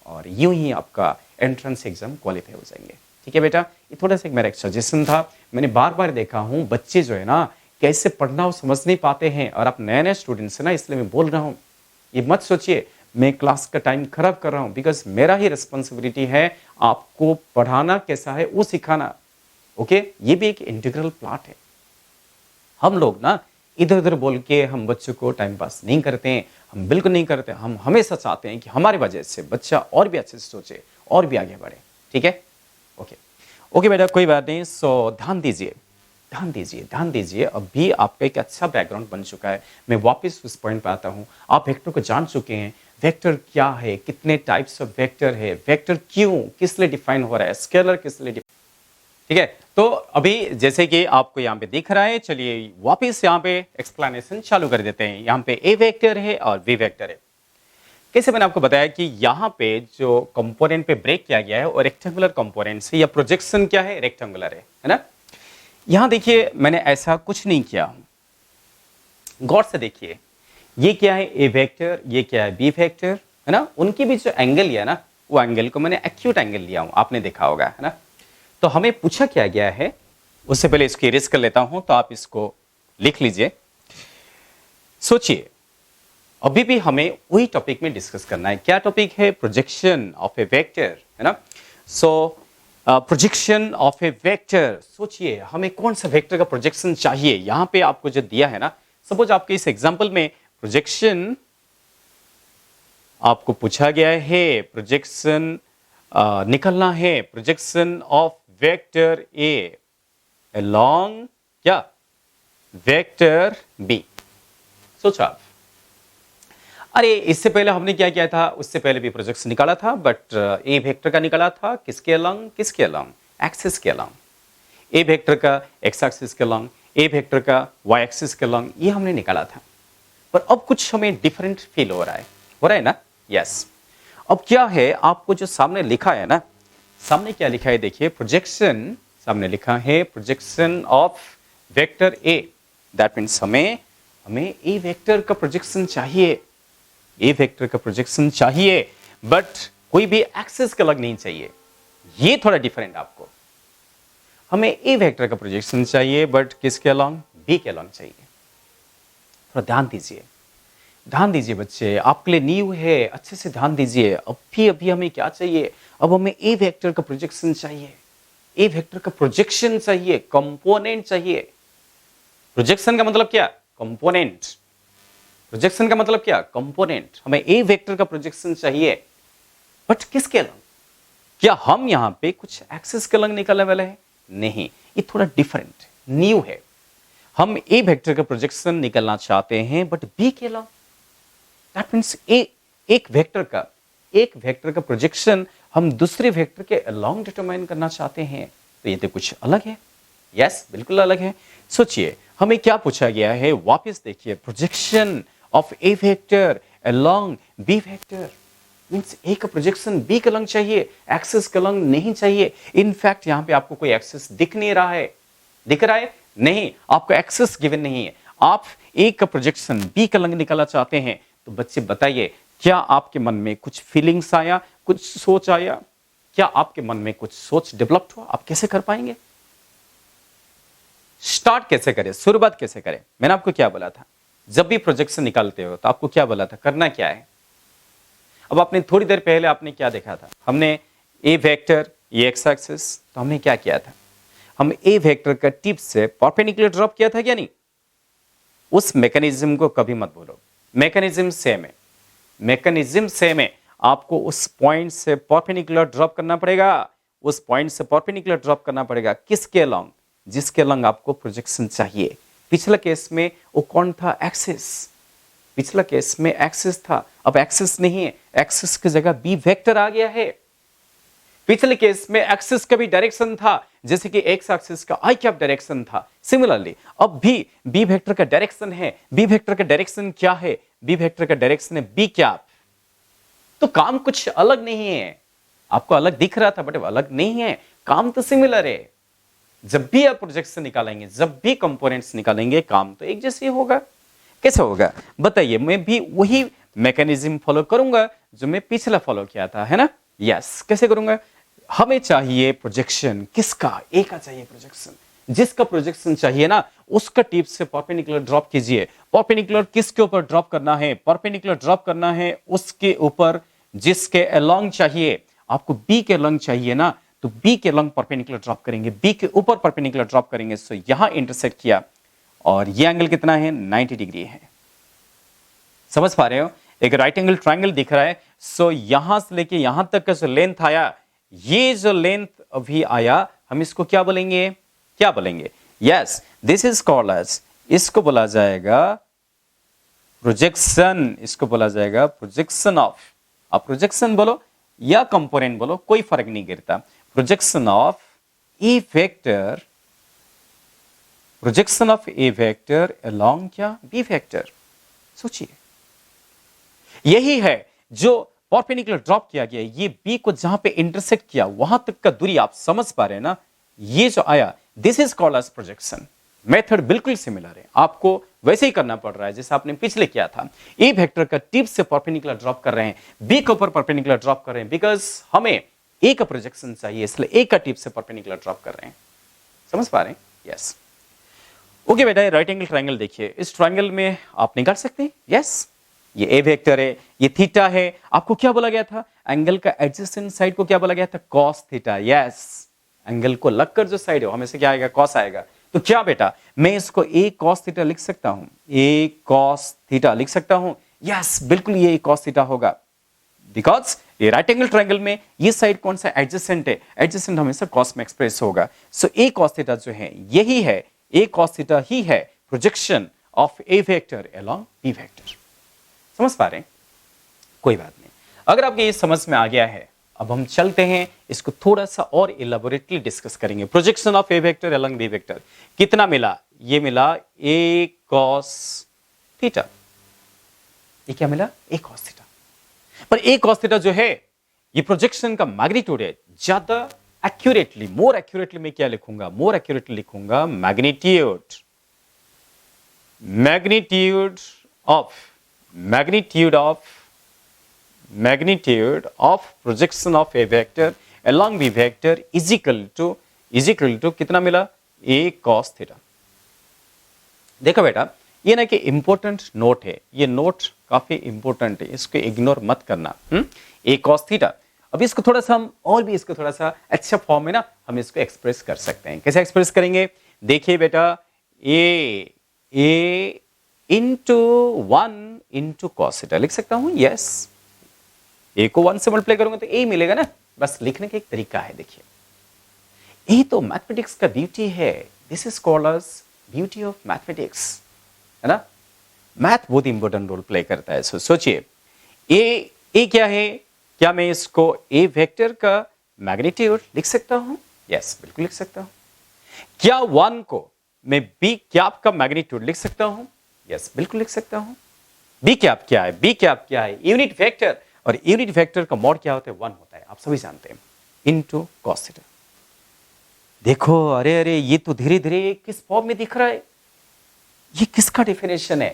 और यूं ही आपका एंट्रेंस एग्जाम क्वालिफाई हो जाएंगे। ठीक है बेटा, ये थोड़ा सा मेरा एक सजेशन था। मैंने बार बार देखा हूँ बच्चे जो है ना कैसे पढ़ना वो समझ नहीं पाते हैं और आप नए नए स्टूडेंट्स हैं ना, इसलिए मैं बोल रहा हूँ। ये मत सोचिए मैं क्लास का टाइम खराब कर रहा हूँ, बिकॉज मेरा ही रिस्पॉन्सिबिलिटी है आपको पढ़ाना कैसा है वो सिखाना। ओके, ये भी एक इंटीग्रल पार्ट है। हम लोग ना इधर उधर बोल के हम बच्चों को टाइम पास नहीं करते हैं, हम बिल्कुल नहीं करते। हम हमेशा चाहते हैं कि हमारी वजह से बच्चा और भी अच्छे से सोचे और भी आगे बढ़े। ठीक है, ओके ओके बेटा, कोई बात नहीं। सो ध्यान दीजिए, ध्यान दीजिए, ध्यान दीजिए। अभी आपका एक अच्छा बैकग्राउंड बन चुका है। मैं वापस उस पॉइंट पर आता हूँ। आप वेक्टर को जान चुके हैं, वेक्टर क्या है, कितने टाइप्स ऑफ वेक्टर है, वेक्टर क्यों, किस लिए डिफाइन हो रहा है, स्केलर किस लिए। ठीक है, तो अभी जैसे कि आपको यहाँ पे दिख रहा है, चलिए वापस यहाँ पे एक्सप्लेनेशन चालू कर देते हैं। यहाँ पे ए वेक्टर है और बी वेक्टर है। कैसे मैंने आपको बताया कि यहाँ पे जो कंपोनेंट पे ब्रेक किया गया है और रेक्टेंगुलर कंपोनेंट से, या प्रोजेक्शन क्या है, रेक्टेंगुलर है ना। यहाँ देखिए मैंने ऐसा कुछ नहीं किया, गौर से देखिए। ये क्या है, ए वेक्टर, ये क्या है, बी वेक्टर, है ना। उनके बीच जो एंगल लिया ना, वो एंगल को मैंने एक्यूट एंगल लिया हूं, आपने देखा होगा, है ना। तो हमें पूछा क्या गया है, उससे पहले इसको इरेज कर लेता हूं, तो आप इसको लिख लीजिए। सोचिए, अभी भी हमें वही टॉपिक में डिस्कस करना है। क्या टॉपिक है, प्रोजेक्शन ऑफ ए वेक्टर, है ना। सो प्रोजेक्शन ऑफ ए वेक्टर, सोचिए हमें कौन सा वेक्टर का प्रोजेक्शन चाहिए। यहां पे आपको जो दिया है ना, सपोज आपके इस एग्जांपल में प्रोजेक्शन आपको पूछा गया है, प्रोजेक्शन निकलना है, projection of vector a along क्या, वेक्टर बी। सोचो आप, अरे इससे पहले हमने क्या किया था, उससे पहले भी प्रोजेक्शन निकाला था, बट ए वेक्टर का निकाला था किसके अलोंग, किसके अलोंग, एक्सिस के अलोंग। ए वेक्टर का एक्स एक्सिस के अलोंग, ए वेक्टर का वाई एक्सिस के अलोंग, ये हमने निकाला था। पर अब कुछ हमें डिफरेंट फील हो रहा है ना। यस, अब क्या है, आपको जो सामने लिखा है ना, सामने क्या लिखा है देखिए, प्रोजेक्शन सामने लिखा है, projection of vector A. That means हमें ए वेक्टर का प्रोजेक्शन चाहिए, ए वेक्टर का प्रोजेक्शन चाहिए। बट कोई भी एक्सिस के अलग नहीं चाहिए। ये थोड़ा डिफरेंट आपको। हमें ए वेक्टर का प्रोजेक्शन चाहिए बट किसके अलॉन्ग? बी के अलॉन्ग चाहिए। थोड़ा ध्यान दीजिए बच्चे, आपके लिए न्यू है, अच्छे से ध्यान दीजिए। अभी हमें क्या चाहिए? अब हमें ए वेक्टर का प्रोजेक्शन चाहिए, ए वेक्टर का प्रोजेक्शन चाहिए, कंपोनेंट चाहिए। प्रोजेक्शन का मतलब क्या? कंपोनेंट। प्रोजेक्शन का मतलब क्या? कंपोनेंट। हमें ए वेक्टर का प्रोजेक्शन चाहिए बट किसके अलग? क्या हम यहां पे कुछ एक्सिस के अलग निकालने वाले हैं? नहीं, ये थोड़ा डिफरेंट न्यू है। हम ए वेक्टर का प्रोजेक्शन निकालना चाहते हैं बट बी के अलग। दैट मीन्स एक वेक्टर का प्रोजेक्शन हम दूसरे वेक्टर के अलॉन्ग डिटरमाइन करना चाहते हैं, तो ये तो कुछ अलग है। यस, बिल्कुल अलग है। सोचिए हमें क्या पूछा गया है, वापस देखिए। Projection of A vector along B vector means A का प्रोजेक्शन बी के अलॉन्ग चाहिए, एक्सिस के अलॉन्ग नहीं चाहिए। इनफैक्ट यहां पे आपको कोई एक्सिस दिख नहीं रहा है। दिख रहा है? नहीं, आपको एक्सिस गिवन नहीं है। आप ए का प्रोजेक्शन बी के अलॉन्ग निकालना चाहते हैं, तो बच्चे बताइए, क्या आपके मन में कुछ फीलिंग्स आया, कुछ सोच आया? क्या आपके मन में कुछ सोच डेवलप हुआ? आप कैसे कर पाएंगे? स्टार्ट कैसे करें, शुरुआत कैसे करें? मैंने आपको क्या बोला था? जब भी प्रोजेक्शन निकालते हो तो आपको क्या बोला था, करना क्या है? अब आपने थोड़ी देर पहले आपने क्या देखा था? हमने ए वेक्टर, ये एक्स एक्सिस, तो हमने क्या किया था? हम ए वेक्टर का टिप से परपेंडिकुलर ड्रॉप किया था क्या नहीं? उस मैकेनिज्म को कभी मत भूलो। मैकेनिज्म सेम है, मैकेनिज्म सेम है। आपको उस पॉइंट से परपेंडिकुलर ड्रॉप करना पड़ेगा, उस पॉइंट से परपेंडिकुलर ड्रॉप करना पड़ेगा। किसके अलॉन्ग? जिसके अलॉन्ग आपको प्रोजेक्शन चाहिए। पिछले केस में वो कौन था? एक्सिस। पिछला केस में एक्सिस था, अब एक्सिस नहीं है, एक्सिस की जगह बी वेक्टर आ गया है। पिछले केस में एक्सिस का भी डायरेक्शन था, जैसे कि एक्स एक्सिस का आई कैप डायरेक्शन था। सिमिलरली अब भी बी वेक्टर का डायरेक्शन है। बी वेक्टर का डायरेक्शन क्या है? बी वेक्टर का डायरेक्शन है बी कैप। तो काम कुछ अलग नहीं है। आपको अलग दिख रहा था बट अलग नहीं है, काम तो सिमिलर है। जब भी आप प्रोजेक्शन निकालेंगे, जब भी कंपोनेंट्स निकालेंगे, काम तो एक जैसे होगा। कैसे होगा बताइए? मैं भी वही मैकेनिज्म फॉलो करूंगा जो मैं पिछला फॉलो किया था, है ना? यस, कैसे करूंगा? हमें चाहिए प्रोजेक्शन किसका? ए का चाहिए प्रोजेक्शन। जिसका प्रोजेक्शन चाहिए ना, उसका टिप से परपेंडिकुलर ड्रॉप कीजिए। परपेंडिकुलर किसके ऊपर ड्रॉप करना है? परपेंडिकुलर ड्रॉप करना है उसके ऊपर जिसके अलोंग चाहिए। आपको बी के अलोंग चाहिए ना, तो बी के अलोंग परपेंडिकुलर ड्रॉप करेंगे, बी के ऊपर परपेंडिकुलर ड्रॉप करेंगे। सो यहां इंटरसेक्ट किया और ये एंगल कितना है? 90 डिग्री है। समझ पा रहे हो? एक राइट एंगल ट्रायंगल दिख रहा है। सो यहां से लेके यहां तक का जो लेंथ आया, ये जो लेंथ अभी आया, हम इसको क्या बोलेंगे? क्या बोलेंगे? Yes, this is called as, इसको बोला जाएगा प्रोजेक्शन। इसको बोला जाएगा प्रोजेक्शन ऑफ। आप प्रोजेक्शन बोलो या कंपोनेंट बोलो, कोई फर्क नहीं गिरता। Projection of A vector, projection of A vector along क्या? B vector. सोचिए, यही है जो परपेंडिकुलर ड्रॉप किया गया। ये बी को जहां पे इंटरसेक्ट किया, वहां तक का दूरी आप समझ पा रहे हैं ना? ये जो आया, this is called as projection. Method बिल्कुल सिमिलर है, आपको वैसे ही करना पड़ रहा है जैसे आपने पिछले किया था। ए वेक्टर का टिप से परपेंडिकुलर ड्रॉप कर रहे हैं, बी के ऊपर परपेंडिकुलर ड्रॉप कर रहे हैं, बिकॉज हमें ए का प्रोजेक्शन चाहिए, इसलिए ए का टिप से परपेंडिकुलर ड्रॉप कर रहे हैं। समझ पा रहे हैं? यस। ओके बेटा, राइट एंगल ट्रायंगल देखिए। इस ट्रायंगल में आप निकाल सकते हैं। यस, ये ए वेक्टर है, ये थीटा है। आपको क्या बोला गया था? एंगल का एडजेसेंट साइड को क्या बोला गया था? Cos theta. यस, एंगल को लगकर जो साइड हो हमेशा क्या आएगा? कॉस आएगा। तो क्या बेटा, मैं इसको ए कॉस थीटा लिख सकता हूं? ए कॉस थीटा लिख सकता हूं? यस, बिल्कुल ये ए कॉस थीटा होगा, बिकॉज ये राइट एंगल ट्रायंगल में ये साइड कौन सा? एडजेसेंट है। एडजेसेंट हमेशा कॉस में एक्सप्रेस होगा। सो ए कॉस थीटा जो है यही है, ए कॉस थीटा ही है projection of A vector along B vector. समझ पा रहे हैं? कोई बात नहीं। अगर आपके ये समझ में आ गया है, अब हम चलते हैं इसको थोड़ा सा और इलेबोरेटली डिस्कस करेंगे। Projection of A vector along B vector कितना मिला? ये मिला ए कॉस थीटा। ये क्या मिला? ए कॉस थीटा। पर ए कॉस थीटा जो है ये प्रोजेक्शन का मैग्नीट्यूड है। ज्यादा एक्यूरेटली, मोर एक्यूरेटली मैं क्या लिखूंगा? मोर एक्यूरेटली लिखूंगा magnitude. Magnitude of magnitude of projection of A vector along B vector is equal to कितना मिला, ए कॉस थीटा। देखो बेटा, ये ना कि इंपॉर्टेंट नोट है, ये नोट काफी इंपॉर्टेंट है, इसको इग्नोर मत करना। ए कॉस थीटा। अब इसको थोड़ा सा हम और भी इसको थोड़ा सा अच्छा फॉर्म में ना हम इसको एक्सप्रेस कर सकते हैं। कैसे एक्सप्रेस करेंगे, देखिए बेटा, ए इंटू 1 इंटू कॉस थीटा लिख सकता हूं। यस, ए को 1 से मल्टीप्लाई करूंगा तो ए मिलेगा ना, बस लिखने का एक तरीका है। देखिए, ये तो मैथमेटिक्स का ब्यूटी है, this is called as beauty of mathematics, है ना। मैथ बहुत इंपॉर्टेंट रोल प्ले करता है। सोचिए, ए क्या है, क्या मैं इसको ए वेक्टर का मैग्नीट्यूड लिख सकता हूं? यस, बिल्कुल लिख सकता हूं। क्या 1 को मैं बी कैप का मैग्नीट्यूड लिख सकता हूं? यस, बिल्कुल लिख सकता हूं। बी कैप क्या है, बी कैप क्या है, यूनिट वेक्टर, और यूनिट वेक्टर का मॉड क्या होता है, 1 होता है, आप सभी जानते हैं, इनटू कॉस थीटा। देखो, अरे अरे, ये तो धीरे धीरे किस फॉर्म में दिख रहा है, ये किसका डेफिनेशन है,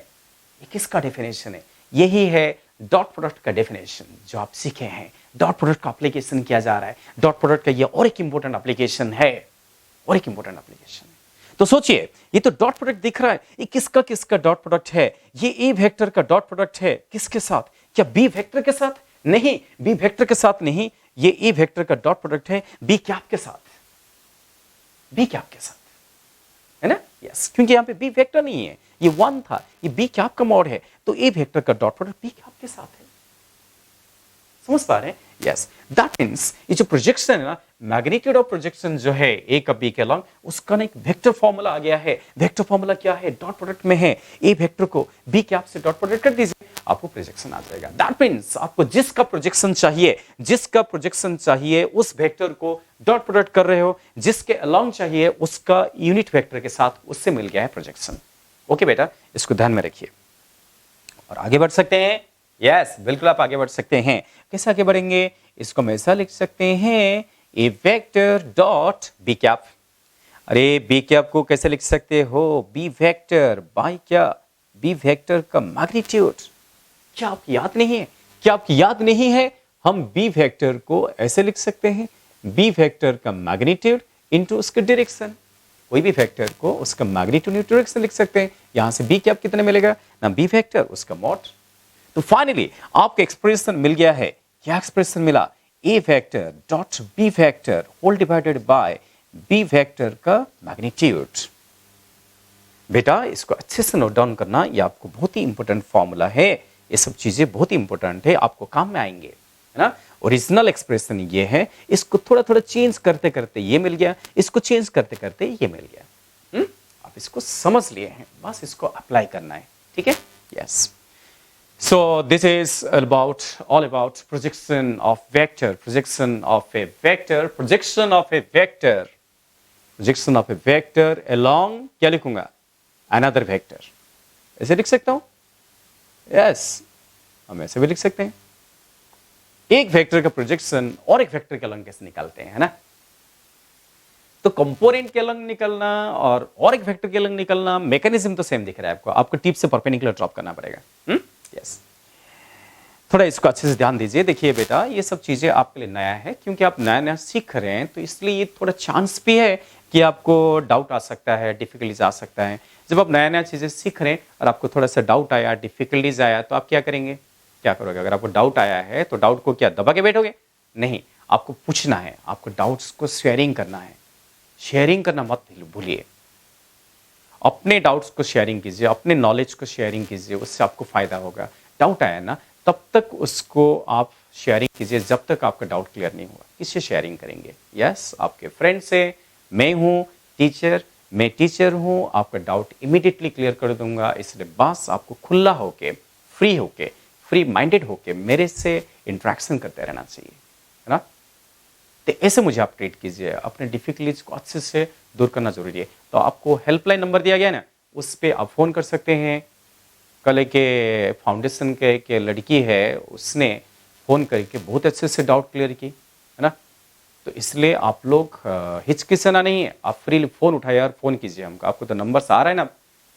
ये किसका डेफिनेशन है, यही है डॉट प्रोडक्ट का डेफिनेशन जो आप सीखे हैं। डॉट प्रोडक्ट का एप्लीकेशन किया जा रहा है, डॉट प्रोडक्ट का ये और एक इंपॉर्टेंट एप्लीकेशन है, और एक इंपॉर्टेंट एप्लीकेशन है। तो सोचिए, ये तो डॉट प्रोडक्ट दिख रहा है, ये किसका किसका डॉट प्रोडक्ट है, ये ए वेक्टर का डॉट प्रोडक्ट है, किसके साथ, क्या बी वेक्टर के साथ? नहीं, बी वेक्टर के साथ नहीं, ये ए वेक्टर का डॉट प्रोडक्ट है बी कैप के साथ, बी कैप के साथ, है ना। यस, क्योंकि यहां पे बी वेक्टर नहीं है, ये 1 था, ये बी कैप का मॉड है, तो ए वेक्टर का डॉट प्रोडक्ट बी कैप के साथ है। समझ पा रहे हैं? यस, दैट मींस ये जो प्रोजेक्शन है ना, मैग्नीट्यूड ऑफ प्रोजेक्शन जो है ए का बी के अलोंग, उसका ना एक वेक्टर फॉर्मूला आ गया है। वेक्टर फॉर्मूला क्या है, डॉट प्रोडक्ट में है, ए वेक्टर को बी कैप से डॉट प्रोडक्ट कर दीजिए, आपको प्रोजेक्शन आ जाएगा। दैट मींस आपको जिसका प्रोजेक्शन चाहिए उस वेक्टर को डॉट प्रोडक्ट कर रहे हो, जिसके अलोंग चाहिए उसका यूनिट वेक्टर के साथ उससे मिल गया है प्रोजेक्शन। ओके बेटा, इसको ध्यान में रखिए और आगे बढ़ सकते हैं। यस, बिल्कुल आप आगे बढ़ सकते हैं। कैसे आगे बढ़ेंगे, इसको हम ऐसा लिख सकते हैं, A vector dot B cap. अरे, बी कैप को कैसे लिख सकते हो, बी वेक्टर बाय क्या, बी वेक्टर का मैग्नीट्यूड। क्या आपकी याद नहीं है, क्या आपकी याद नहीं है, हम बी वेक्टर को ऐसे लिख सकते हैं, बी वेक्टर का मैग्नीट्यूड इनटू उसका डायरेक्शन। कोई भी वेक्टर को उसका मैग्नीट्यूड इनटू डायरेक्शन लिख सकते हैं। यहां से बी कैप कितने मिलेगा ना, बी वेक्टर उसका मॉड। तो फाइनली आपको एक्सप्रेशन मिल गया है। क्या एक्सप्रेशन मिला, A vector dot B vector whole divided by B vector का मैग्नीट्यूड। बेटा, इसको अच्छे से नोट डाउन करना, ये आपको बहुत ही इंपॉर्टेंट फॉर्मूला है, ये सब चीजें बहुत ही इंपॉर्टेंट है, आपको काम में आएंगे, है ना। ओरिजिनल एक्सप्रेशन ये है, इसको थोड़ा थोड़ा चेंज करते करते ये मिल गया, इसको चेंज करते करते ये मिल गया। आप इसको समझ लिए हैं, बस इसको अप्लाई करना है, ठीक है। Yes, so this is all about projection of vector, projection of a vector along, क्या लिखूंगा, another vector, ऐसे लिख सकता हूं। यस, हम ऐसे भी लिख सकते हैं। एक वेक्टर का प्रोजेक्शन और एक वेक्टर के अलग कैसे निकालते हैं, है ना। तो कंपोनेंट के अलग निकलना और एक वेक्टर के अलग निकलना, मैकेनिज्म तो सेम दिख रहा है आपको, आपको टिप से परपेंडिकुलर ड्रॉप करना पड़ेगा। यस, थोड़ा इसको अच्छे से ध्यान दीजिए। देखिए बेटा, ये सब चीजें आपके लिए नया है, क्योंकि आप नया नया सीख रहे हैं, तो इसलिए ये थोड़ा चांस भी है कि आपको डाउट आ सकता है, डिफिकल्टीज आ सकता है। जब आप नया नया चीजें सीख रहे हैं और आपको थोड़ा सा डाउट आया, डिफिकल्टीज आया, तो आप क्या करेंगे, क्या करोगे। अगर आपको डाउट आया है तो डाउट को क्या दबा के बैठोगे, नहीं, आपको पूछना है, आपको डाउट्स को शेयरिंग करना है। शेयरिंग करना मत भूलिए, अपने डाउट्स को शेयरिंग कीजिए, अपने नॉलेज को शेयरिंग कीजिए, उससे आपको फायदा होगा। डाउट आया ना, तब तक उसको आप शेयरिंग कीजिए जब तक आपका डाउट क्लियर नहीं हुआ। किससे शेयरिंग करेंगे, यस, आपके फ्रेंड से। मैं हूँ टीचर हूँ, आपका डाउट इमीडिएटली क्लियर कर दूंगा, इसलिए बस आपको खुला होके, फ्री माइंडेड होके मेरे से इंटरेक्शन करते रहना चाहिए, है ना। तो ऐसे मुझे आप ट्रीट कीजिए, अपने डिफिकल्टीज को अच्छे से दूर करना जरूरी है। तो आपको हेल्पलाइन नंबर दिया गया है ना, उस पर आप फोन कर सकते हैं। कल के फाउंडेशन के एक लड़की है, उसने फ़ोन करके बहुत अच्छे से डाउट क्लियर की, है ना। तो इसलिए आप लोग हिचकिचाना नहीं है, आप फ्री फ़ोन उठाइए और फ़ोन कीजिए हमको। आपको तो नंबर आ रहा है ना,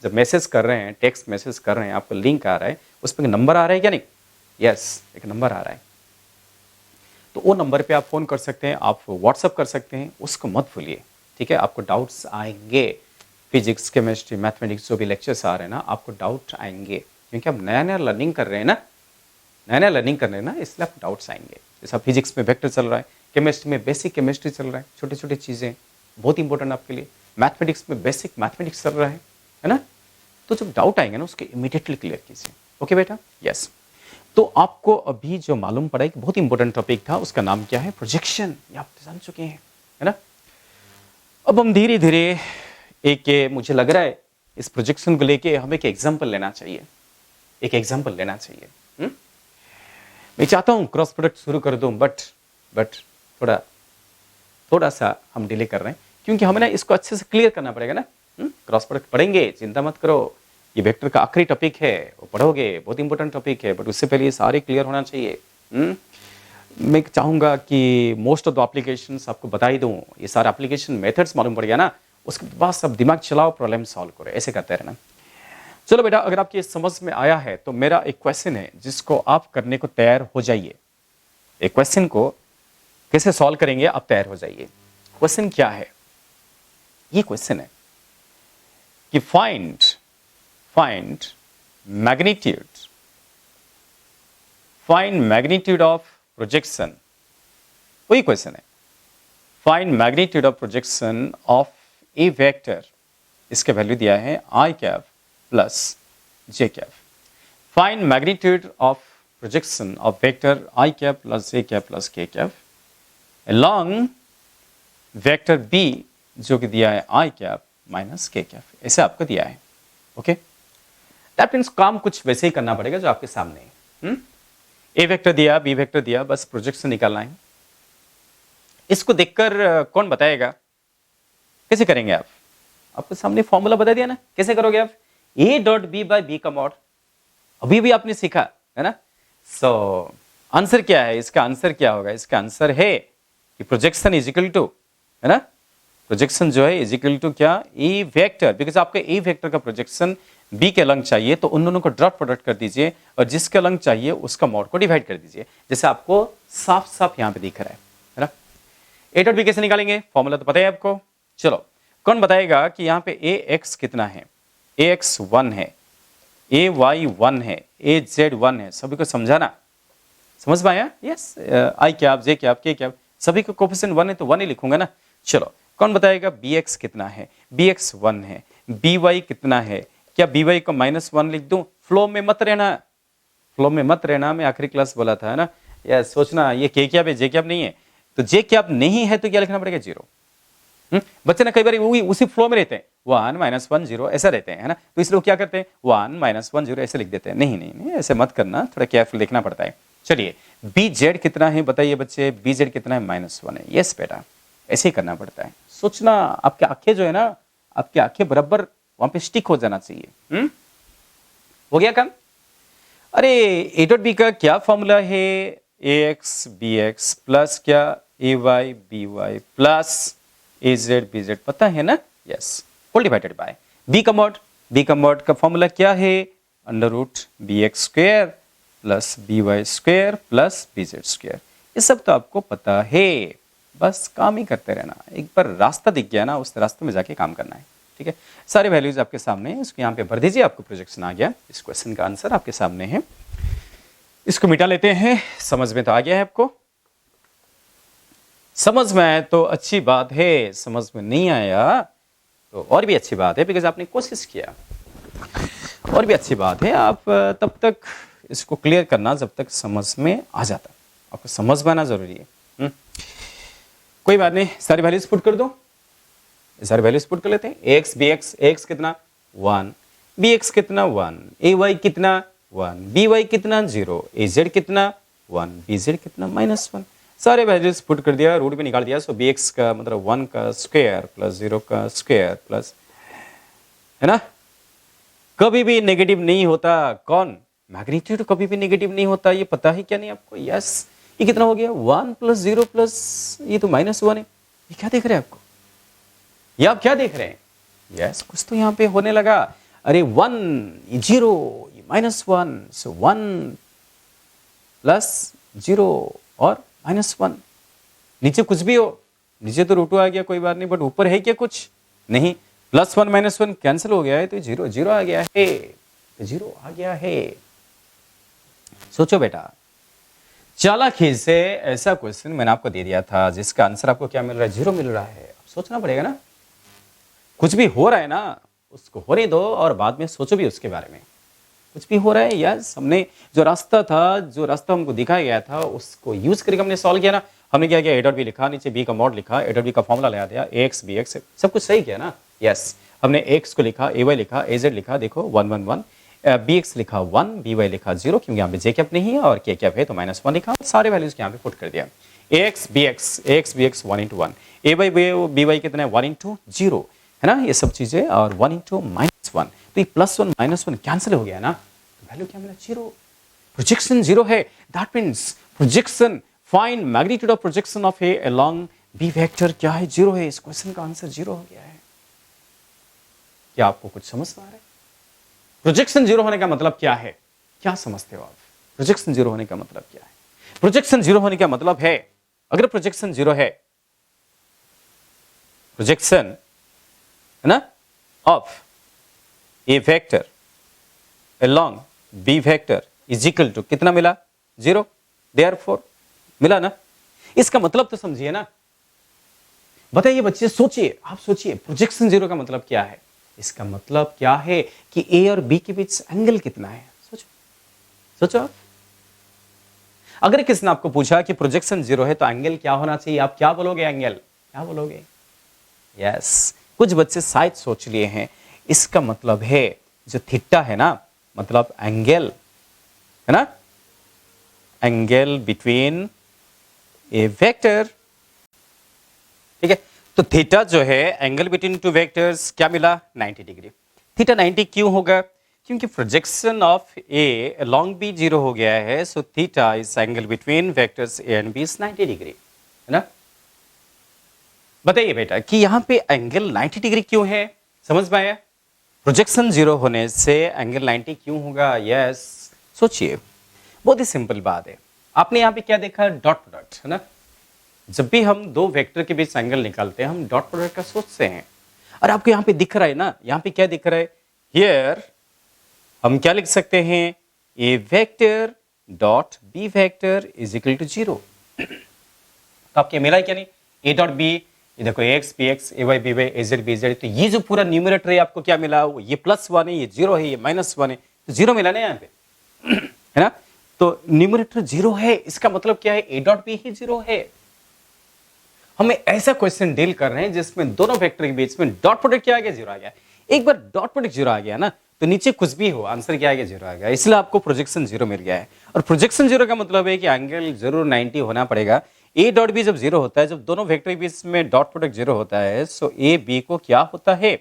जब मैसेज कर रहे हैं, टेक्स्ट मैसेज कर रहे हैं, आपको लिंक आ रहा है, उस पर नंबर आ रहा है क्या नहीं, यस, एक नंबर आ रहा है। वो नंबर पे आप फ़ोन कर सकते हैं, आप व्हाट्सअप कर सकते हैं, उसको मत भूलिए, ठीक है? आपको डाउट्स आएँगे, फिज़िक्स, केमिस्ट्री, मैथमेटिक्स जो भी लेक्चर्स आ रहे हैं ना, आपको डाउट आएँगे, क्योंकि आप नया-नया लर्निंग कर रहे हैं ना, नया-नया लर्निंग कर रहे हैं ना, इसलिए आपको डाउट्स आएँगे। जैसा फिज़िक्स में वेक्टर चल रहा है, केमिस्ट्री में बेसिक केमिस्ट्री चल रहा है, छोटी-छोटी चीज़ें, बहुत इंपॉर्टेंट आपके लिए। मैथमेटिक्स में बेसिक मैथमेटिक्स चल रहा है ना? तो जब डाउट आएँगे ना, उसको इमीडिएटली क्लियर कीजिए। ओके बेटा? यस। तो आपको अभी जो मालूम पड़ा एक बहुत इंपॉर्टेंट टॉपिक था, उसका नाम क्या है? प्रोजेक्शन। ये आप जान चुके हैं, है ना? अब हम धीरे-धीरे मुझे लग रहा है इस प्रोजेक्शन को लेके हमें एक एग्जांपल लेना चाहिए। एक एग्जांपल लेना चाहिए। मैं चाहता हूँ क्रॉस प्रोडक्ट शुरू कर दूँ, बट थोड़ा-सा हम डिले कर रहे हैं, क्योंकि हमें ना इसको अच्छे से क्लियर करना पड़ेगा ना। क्रॉस प्रोडक्ट पढ़ेंगे, चिंता मत करो। ये वेक्टर का आखिरी टॉपिक है, वो पढ़ोगे, बहुत इंपॉर्टेंट टॉपिक है, बट उससे पहले ये सारे क्लियर होना चाहिए। मैं चाहूँगा कि मोस्ट ऑफ द एप्लीकेशंस आपको बता ही दूँ, ये सारे एप्लीकेशन मेथड्स मालूम पड़ गया ना, उसके बाद सब दिमाग चलाओ, प्रॉब्लम सॉल्व करो, ऐसे करते रहना। चलो बेटा, अगर आपकी समझ में आया है तो मेरा एक क्वेश्चन है जिसको आप करने को तैयार हो जाइए। एक क्वेश्चन को कैसे सॉल्व करेंगे, आप तैयार हो जाइए। क्वेश्चन क्या है? ये क्वेश्चन है कि फाइंड मैग्नीट्यूड ऑफ प्रोजेक्शन। वही क्वेश्चन है, find magnitude of projection of A vector. इसका वैल्यू दिया है I cap plus J cap. Find magnitude of projection of vector I cap plus J cap plus K cap along vector B, जो कि दिया है I cap minus K cap, ऐसे आपको दिया है। ओके, दैट मीन्स काम कुछ वैसे ही करना पड़ेगा जो आपके सामने है। ए वेक्टर दिया, बी वेक्टर दिया, बस प्रोजेक्शन निकालना है। इसको देखकर कौन बताएगा कैसे करेंगे आप? आपके सामने फॉर्मूला बता दिया ना, कैसे करोगे आप? A dot B by B का मॉड अभी भी आपने सीखा है ना। सो आंसर क्या है? इसका आंसर क्या होगा? इसका आंसर है कि प्रोजेक्शन इज इक्वल टू, है ना, प्रोजेक्शन जो है इज इक्वल टू क्या? ए वेक्टर, बिकॉज आपका ए वेक्टर का प्रोजेक्शन बी के लंग चाहिए, तो उन दोनों को डॉट प्रोडक्ट कर दीजिए और जिसका लंग चाहिए उसका मॉड को डिवाइड कर दीजिए, जैसे आपको साफ साफ यहां पे दिख रहा है ना। ए डॉट बी कैसे निकालेंगे? फॉर्मूला तो पता है आपको। चलो, कौन बताएगा कि यहां पे ए एक्स कितना है? ए एक्स 1 है, ए वाई 1 है, ए जेड 1 है। सभी को समझाना, समझ में आया? यस, आई कैप, जे कैप, के कैप, सभी को कोफिशिएंट 1 है तो 1 ही लिखूंगा ना। चलो, कौन बताएगा बी एक्स कितना है? बी एक्स 1 है। बी वाई कितना है? क्या बी वाई को -1 लिख दूं? फ्लो में मत रहना, फ्लो में मत रहना, मैं आखिरी क्लास बोला था, है ना। या सोचना ये के कैप है, जे कैप नहीं है, तो जे कैप नहीं है तो क्या लिखना पड़ेगा? 0। बच्चे ना कई बार उसी फ्लो में रहते हैं, 1 -1 0 ऐसा रहते हैं, है ना। तो इसलिए क्या करते हैं? 1 -1 0 ऐसे लिख देते हैं। नहीं नहीं नहीं, ऐसे मत करना, थोड़ा केयरफुल लिखना पड़ता है। चलिए, बी जेड कितना है बताइए बच्चे? बी जेड कितना है? -1 है। यस बेटा, ऐसे ही करना पड़ता है। सोचना, आपकी आंखें जो है ना, आपकी आंखें बराबर वहां पे स्टिक हो जाना चाहिए। हो गया काम? अरे ए डॉट बी का क्या फॉर्मूला है? A x B x plus क्या? A y B Y plus A z B z, पता है ना? Yes, whole divided by B का मॉड। बी का मॉड का फॉर्मूला क्या है? √bx² plus by² plus bz²। ये सब तो आपको पता है, बस काम ही करते रहना। एक बार रास्ता दिख गया ना, उस रास्ते में जाके काम करना है। ठीक है, सारे वैल्यूज आपके सामने हैं, इसको यहाँ पे भर दीजिए, आपको प्रोजेक्शन आ गया। इस क्वेश्चन का आंसर आपके सामने है, इसको मिटा लेते हैं। समझ में तो आ गया है आपको? समझ में आया तो अच्छी बात है, समझ में नहीं आया तो और भी अच्छी बात है, बिकॉज आपने कोशिश किया, और भी अच्छी बात है। आप तब तक इसको क्लियर करना जब तक समझ में आ जाता। आपको समझ में आना जरूरी है। कोई बात नहीं, सारी वैल्यूज पुट कर दो, सारी वैल्यूज पुट कर लेते हैं। एक्स बी एक्स, एक्स कितना? 1, बी एक्स कितना? 1, ए वाई कितना? 1, बी वाई कितना? 0, ए जेड कितना? 1, बी जेड कितना? -1। सारे वैल्यूज पुट कर दिया, रूट में निकाल दिया। सो बी एक्स का मतलब 1 का स्क्वायर प्लस 0 का स्क्वायर प्लस, है ना, कभी भी नेगेटिव नहीं होता। कौन? मैग्नीट्यूड कभी भी नेगेटिव नहीं होता, ये पता है क्या नहीं आपको? यस, ये कितना हो गया? 1 + 0 प्लस ये तो -1 है। ये क्या देख रहे हैं आपको? ये आप क्या देख रहे हैं? यस, कुछ तो यहाँ पे होने लगा। अरे 1 0 -1, सो 1 + 0 और -1, नीचे कुछ भी हो, नीचे तो √2 आ गया कोई बात नहीं, बट ऊपर है क्या कुछ नहीं, +1 -1 कैंसिल हो गया है तो 0 0 आ गया है, 0 आ गया है। सोचो बेटा, चालाकी से ऐसा क्वेश्चन मैंने आपको दे दिया था जिसका आंसर आपको क्या मिल रहा है, 0 मिल रहा है। सोचना पड़ेगा ना, कुछ भी हो रहा है ना उसको होने दो और बाद में सोचो भी उसके बारे में। कुछ भी हो रहा है, यस, हमने जो रास्ता हमको दिखाया गया था उसको यूज करके हमने सॉल्व किया ना। हमने क्या किया, a डॉट बी लिखा, नीचे b का मॉड लिखा, a डॉट बी का फॉर्मूला लगा दिया, ax bx, सब कुछ सही किया ना। यस, हमने x को लिखा, ay लिखा, az लिखा, देखो 1 1 1, bx लिखा 1, by लिखा 0, क्योंकि यहाँ पे j कैप नहीं है और k कैप है तो -1 लिखा, सारे वैल्यूज यहाँ पे पुट कर दिया। ax bx 1 into 1, a by कितना है 1 into 0, है ना, ये सब चीजें, और 1 into -1, तो ये +1 -1 कैंसिल हो गया ना, वैल्यू क्या मिला, 0। प्रोजेक्शन 0 है, that means projection, find magnitude of projection of A along B vector क्या है, 0 है। इस क्वेश्चन का आंसर 0 हो गया है। क्या आपको कुछ समझ में आ रहा है? प्रोजेक्शन 0 होने का मतलब क्या है, क्या समझते हो आप? प्रोजेक्शन 0 होने का मतलब क्या है? प्रोजेक्शन 0 होने का मतलब है, अगर प्रोजेक्शन 0 है, प्रोजेक्शन है ना of A vector along B vector is equal to कितना मिला, 0, देयरफॉर मिला ना। इसका मतलब तो समझिए ना, बताइए बच्चे, सोचिए, आप सोचिए, प्रोजेक्शन 0 का मतलब क्या है? इसका मतलब क्या है कि ए और बी के बीच एंगल कितना है। सोचो सोचो, अगर किसी ने आपको पूछा कि प्रोजेक्शन 0 है तो एंगल क्या होना चाहिए, आप क्या बोलोगे, एंगल क्या बोलोगे? यस, कुछ बच्चे शायद सोच लिए हैं, इसका मतलब है जो थीटा है ना, मतलब एंगल है ना, एंगल बिटवीन ए वेक्टर, ठीक है। तो थीटा जो है एंगल बिटवीन टू वेक्टर्स क्या मिला, 90 डिग्री। थीटा 90 क्यों होगा, क्योंकि projection of A along B 0 हो गया है, so theta is angle between vectors A and B is 90 degree, है ना। बताइए बेटा कि यहां पे एंगल 90 डिग्री क्यों है, समझ में आया? प्रोजेक्शन 0 होने से एंगल 90 क्यों होगा? यस, सोचिए, बहुत ही सिंपल बात है। आपने यहाँ पे क्या देखा, डॉट प्रोडक्ट, है ना। जब भी हम दो वेक्टर के बीच एंगल निकालते हैं हम डॉट प्रोडक्ट का सोचते हैं, और आपको यहाँ पे दिख रहा है ना, यहाँ पे क्या दिख रहा है, हियर हम क्या लिख सकते हैं, A vector dot B vector is equal to 0। तो आपके मिला है क्या नहीं, ए डॉट बी, ये देखो x B X, A y B Y, A z B Z, तो ये जो पूरा न्यूमरेटर है आपको क्या मिला, ये +1 है, ये 0 है, ये -1 है, तो 0 मिला ना यहाँ पे, है ना। तो न्यूमरेटर 0 है, इसका मतलब क्या है, ए डॉट बी ही 0 है। हमें ऐसा क्वेश्चन डील कर रहे हैं जिसमें दोनों वेक्टर के बीच में डॉट प्रोडक्ट क्या आ गया, 0 आ गया। एक बार डॉट प्रोडक्ट 0 आ गया ना, तो नीचे कुछ भी हो आंसर क्या आ गया, 0 आ गया, इसलिए आपको प्रोजेक्शन 0 मिल गया है। और प्रोजेक्शन 0 का मतलब है कि एंगल जरूर 90 होना पड़ेगा। ए डॉट बी जब 0 होता है, जब दोनों वेक्टर के बीच में डॉट प्रोडक्ट 0 होता है, सो ए बी को क्या होता है,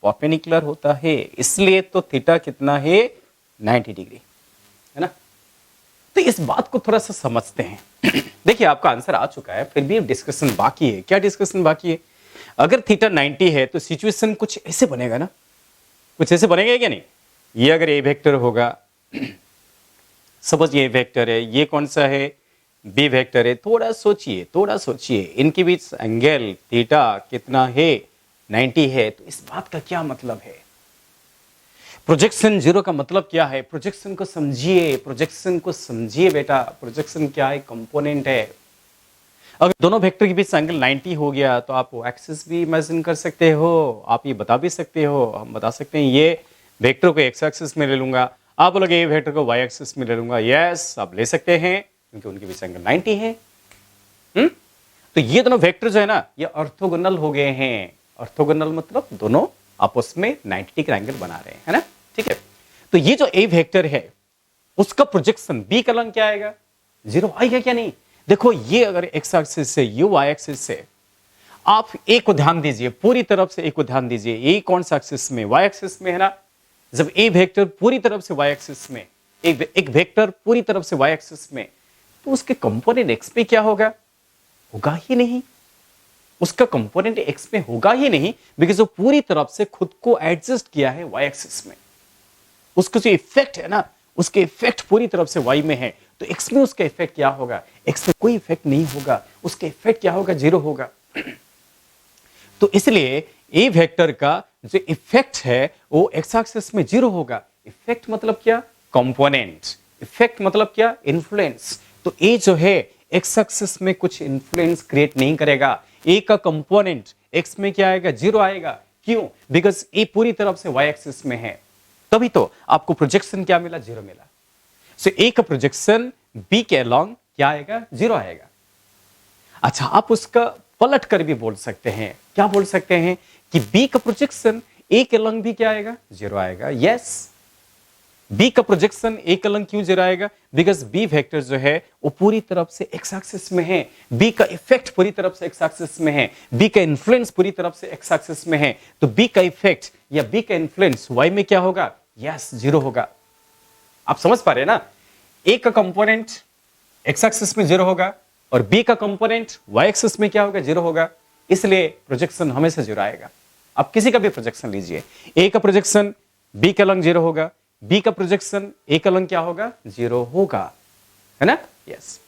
परपेंडिकुलर होता है, इसलिए तो थीटा कितना है, 90 डिग्री, है ना। तो इस बात को थोड़ा सा समझते हैं। देखिए आपका आंसर आ चुका है, फिर भी डिस्कशन बाकी है। क्या डिस्कशन बाकी है? अगर थीटा 90 है तो सिचुएशन कुछ ऐसे बनेगा ना, कुछ ऐसे बनेगा क्या नहीं, ये अगर ए वेक्टर होगा, सपोज ये वेक्टर है, ये कौन सा है, बी वेक्टर है, थोड़ा सोचिए, इनके बीच एंगल थीटा कितना है, 90 है, तो इस बात का क्या मतलब है? प्रोजेक्शन 0 का मतलब क्या है? प्रोजेक्शन को समझिए बेटा, प्रोजेक्शन क्या है, कंपोनेंट है। अगर दोनों वेक्टर के बीच एंगल 90 हो गया तो आप एक्सिस भी इमेजिन कर सकते हो, आप ये बता भी सकते हो, हम बता सकते हैं ये वेक्टर को एक्स एक्सिस में ले लूंगा, आप बोलोगे ये वेक्टर को वाई एक्सिस में ले लूंगा। यस, आप ले सकते हैं क्योंकि उनके बीच एंगल 90 है। तो ये दोनों वेक्टर जो है ना, ये ऑर्थोगोनल हो गए हैं। ऑर्थोगोनल मतलब दोनों आपस में 90 डिग्री एंगल बना रहे हैं, है ना, ठीक है। तो ये जो ए वेक्टर है उसका प्रोजेक्शन बी का लंग क्या आएगा, 0 आएगा क्या नहीं? देखो ये अगर एक्स एक्सिस से, ये वाई एक्सिस से, आप ए को ध्यान दीजिए, पूरी तरफ से ए को ध्यान दीजिए, ए कौन सा एक्सिस में, वाई एक्सिस में, है ना। जब ए वेक्टर पूरी तरफ से वाई एक्सिस में, एक वेक्टर पूरी तरफ से वाई एक्सिस में, तो उसके कंपोनेंट एक्स पे क्या होगा, होगा ही नहीं, उसका कंपोनेंट एक्स में होगा ही नहीं, बिकॉज वो पूरी तरफ से खुद को एडजस्ट किया है वाई एक्सिस में। उसका जो इफेक्ट है ना, उसके इफेक्ट पूरी तरफ से वाई में है, तो x में उसका इफेक्ट क्या होगा? x में कोई इफेक्ट नहीं होगा, उसका इफेक्ट क्या होगा? 0 होगा। तो इसलिए ए वेक्टर का जो इफेक्ट है वो एक्स एक्सिस में 0 होगा। इफेक्ट मतलब क्या? कंपोनेंट। इफेक्ट मतलब क्या? इन्फ्लुएंस। तो ए जो है एक्स एक्सिस में कुछ इन्फ्लुएंस क्रिएट नहीं करेगा। ए का कंपोनेंट एक्स में क्या आएगा? 0 आएगा। क्यों? बिकॉज ए पूरी तरफ से वाई एक्सिस में है, तभी तो आपको प्रोजेक्शन क्या मिला? 0 मिला। सो ए का प्रोजेक्शन बी के अलोंग क्या आएगा? 0 आएगा। अच्छा, आप उसका पलट कर भी बोल सकते हैं। क्या बोल सकते हैं? कि बी का प्रोजेक्शन ए के अलोंग भी क्या आएगा? 0 आएगा। यस, बी का प्रोजेक्शन ए के अलोंग क्यों 0 आएगा? बिकॉज बी वेक्टर जो है वो पूरी तरफ से एक्स एक्सिस में है, बी का इफेक्ट पूरी तरफ से एक्स एक्सिस में है, बी का इन्फ्लुएंस पूरी तरफ से एक्स एक्सिस में है। तो बी का इफेक्ट या बी का इन्फ्लुएंस वाई में क्या होगा? यस, 0 होगा। आप समझ पा रहे हैं ना? ए का कंपोनेंट एक्स एक्सिस में 0 होगा और बी का कंपोनेंट वाई एक्सिस में क्या होगा? 0 होगा। इसलिए प्रोजेक्शन हमेशा 0 आएगा। आप किसी का भी प्रोजेक्शन लीजिए, ए का प्रोजेक्शन बी के अलोंग 0 होगा, बी का प्रोजेक्शन ए के अलोंग क्या होगा? 0 होगा, है ना? यस।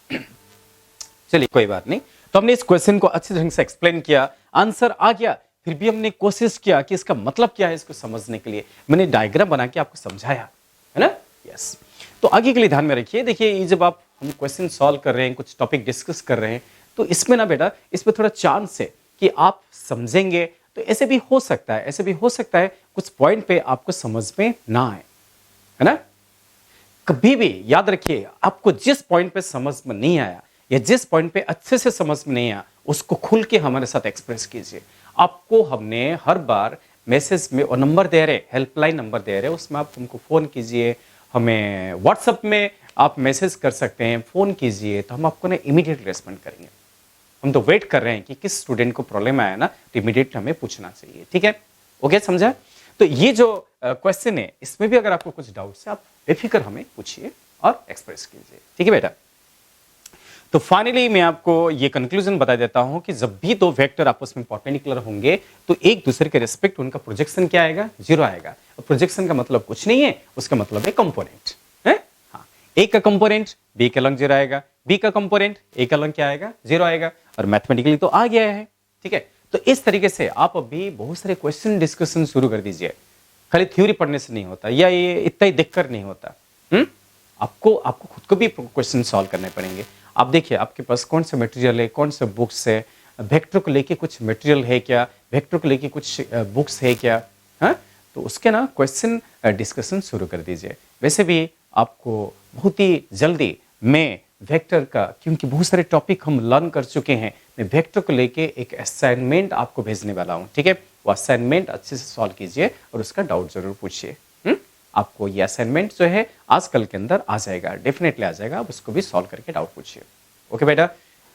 चलिए, कोई बात नहीं। तो हमने इस क्वेश्चन को अच्छे ढंग से एक्सप्लेन किया, आंसर आ गया, फिर भी हमने कोशिश किया कि इसका मतलब क्या है इसको समझने के लिए मैंने डायग्राम बना के आपको समझाया, है ना? यस। तो आगे के लिए ध्यान में रखिए। देखिए, ये जब आप हम क्वेश्चन सॉल्व कर रहे हैं, कुछ टॉपिक डिस्कस कर रहे हैं, तो इसमें ना बेटा, इसमें थोड़ा चांस है कि आप समझेंगे। तो ऐसे भी हो सकता है, ऐसे भी हो सकता है कुछ पॉइंट पे आपको समझ में ना आए, है ना? कभी भी याद रखिए, आपको जिस पॉइंट पे समझ में नहीं आया या जिस पॉइंट पे अच्छे से समझ में नहीं आया, उसको खुल के हमारे साथ एक्सप्रेस कीजिए। आपको हमने हर बार मैसेज में और नंबर दे रहे, हेल्पलाइन नंबर दे रहे, उसमें आप हमको फोन कीजिए, हमें व्हाट्सएप में आप मैसेज कर सकते हैं, फोन कीजिए, तो हम आपको ना इमीडिएट रेस्पॉन्ड करेंगे। हम तो वेट कर रहे हैं कि किस स्टूडेंट को प्रॉब्लम आया ना, तो इमीडिएट हमें पूछना चाहिए। ठीक है? ओके, समझा? तो ये जो क्वेश्चन है, इसमें भी अगर आपको कुछ डाउट्स है, आप बेफिक्र हमें पूछिए और एक्सप्रेस कीजिए। ठीक है बेटा? तो फाइनली मैं आपको ये कंक्लूजन बता देता हूं कि जब भी दो वेक्टर आपस में परपेंडिकुलर होंगे तो एक दूसरे के रिस्पेक्ट उनका प्रोजेक्शन क्या आएगा? 0 आएगा। और प्रोजेक्शन का मतलब कुछ नहीं है, उसका मतलब है कंपोनेंट है। हाँ, ए का कंपोनेंट बी के अलोंग 0 आएगा, बी का कंपोनेंट ए के अलोंग क्या आएगा? 0 आएगा। और मैथमेटिकली तो आ गया है। ठीक है? तो इस तरीके से आप अभी बहुत सारे क्वेश्चन डिस्कशन शुरू कर दीजिए। खाली थ्योरी पढ़ने से नहीं होता, या ये इतना ही देखकर नहीं होता। आपको खुद को भी क्वेश्चन सॉल्व करने पड़ेंगे। आप देखिए, आपके पास कौन सा मटेरियल है, कौन सा बुक्स है, वेक्टर को लेके कुछ मटेरियल है क्या, वेक्टर को लेके कुछ बुक्स है क्या? हाँ, तो उसके ना क्वेश्चन डिस्कशन शुरू कर दीजिए। वैसे भी आपको बहुत ही जल्दी मैं वेक्टर का, क्योंकि बहुत सारे टॉपिक हम लर्न कर चुके हैं, मैं वेक्टर को लेके एक असाइनमेंट आपको भेजने वाला हूँ। ठीक है? वो असाइनमेंट अच्छे से सॉल्व कीजिए और उसका डाउट जरूर पूछिए। आपको ये असाइनमेंट जो है आजकल के अंदर आ जाएगा, डेफिनेटली आ जाएगा। आप उसको भी सॉल्व करके डाउट पूछिए। ओके बेटा?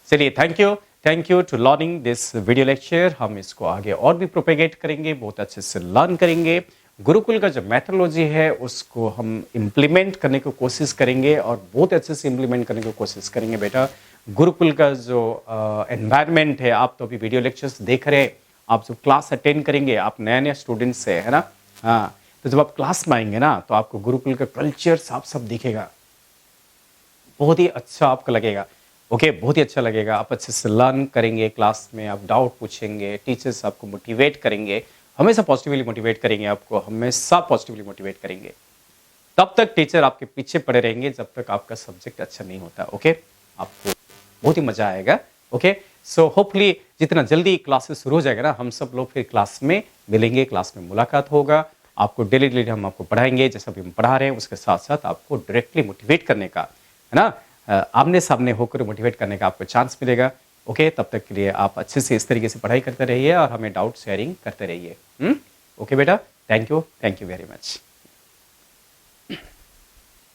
चलिए, thank you to learning this video lecture. हम इसको आगे और भी प्रोपेगेट करेंगे, बहुत अच्छे से लर्न करेंगे। गुरुकुल का जो मैथोलॉजी है उसको हम इम्प्लीमेंट करने की कोशिश करेंगे और बहुत अच्छे से इम्प्लीमेंट करने की कोशिश करेंगे बेटा। गुरुकुल का जो एनवायरनमेंट है, आप तो अभी वीडियो लेक्चर्स देख रहे हैं, आप जब क्लास अटेंड करेंगे, आप नए स्टूडेंट्स है ना? हाँ, तो जब आप क्लास में आएंगे ना, तो आपको गुरुकुल का कल्चर साफ साफ दिखेगा, बहुत ही अच्छा आपको लगेगा। ओके, बहुत ही अच्छा लगेगा। आप अच्छे से लर्न करेंगे, क्लास में आप डाउट पूछेंगे, टीचर्स आपको मोटिवेट करेंगे, हमेशा पॉजिटिवली मोटिवेट करेंगे, आपको हमेशा पॉजिटिवली मोटिवेट करेंगे। तब तक टीचर आपके पीछे पड़े रहेंगे जब तक आपका सब्जेक्ट अच्छा नहीं होता। ओके, आपको बहुत ही मजा आएगा। ओके, सो होपफुली जितना जल्दी क्लासेस शुरू हो जाएगा ना, हम सब लोग फिर क्लास में मिलेंगे, क्लास में मुलाकात होगा। आपको डेली हम आपको पढ़ाएंगे, जैसा भी हम पढ़ा रहे हैं उसके साथ साथ आपको डायरेक्टली मोटिवेट करने का, है ना, आमने सामने होकर मोटिवेट करने का आपको चांस मिलेगा। ओके, तब तक के लिए आप अच्छे से इस तरीके से पढ़ाई करते रहिए और हमें डाउट शेयरिंग करते रहिए। ओके बेटा, थैंक यू वेरी मच।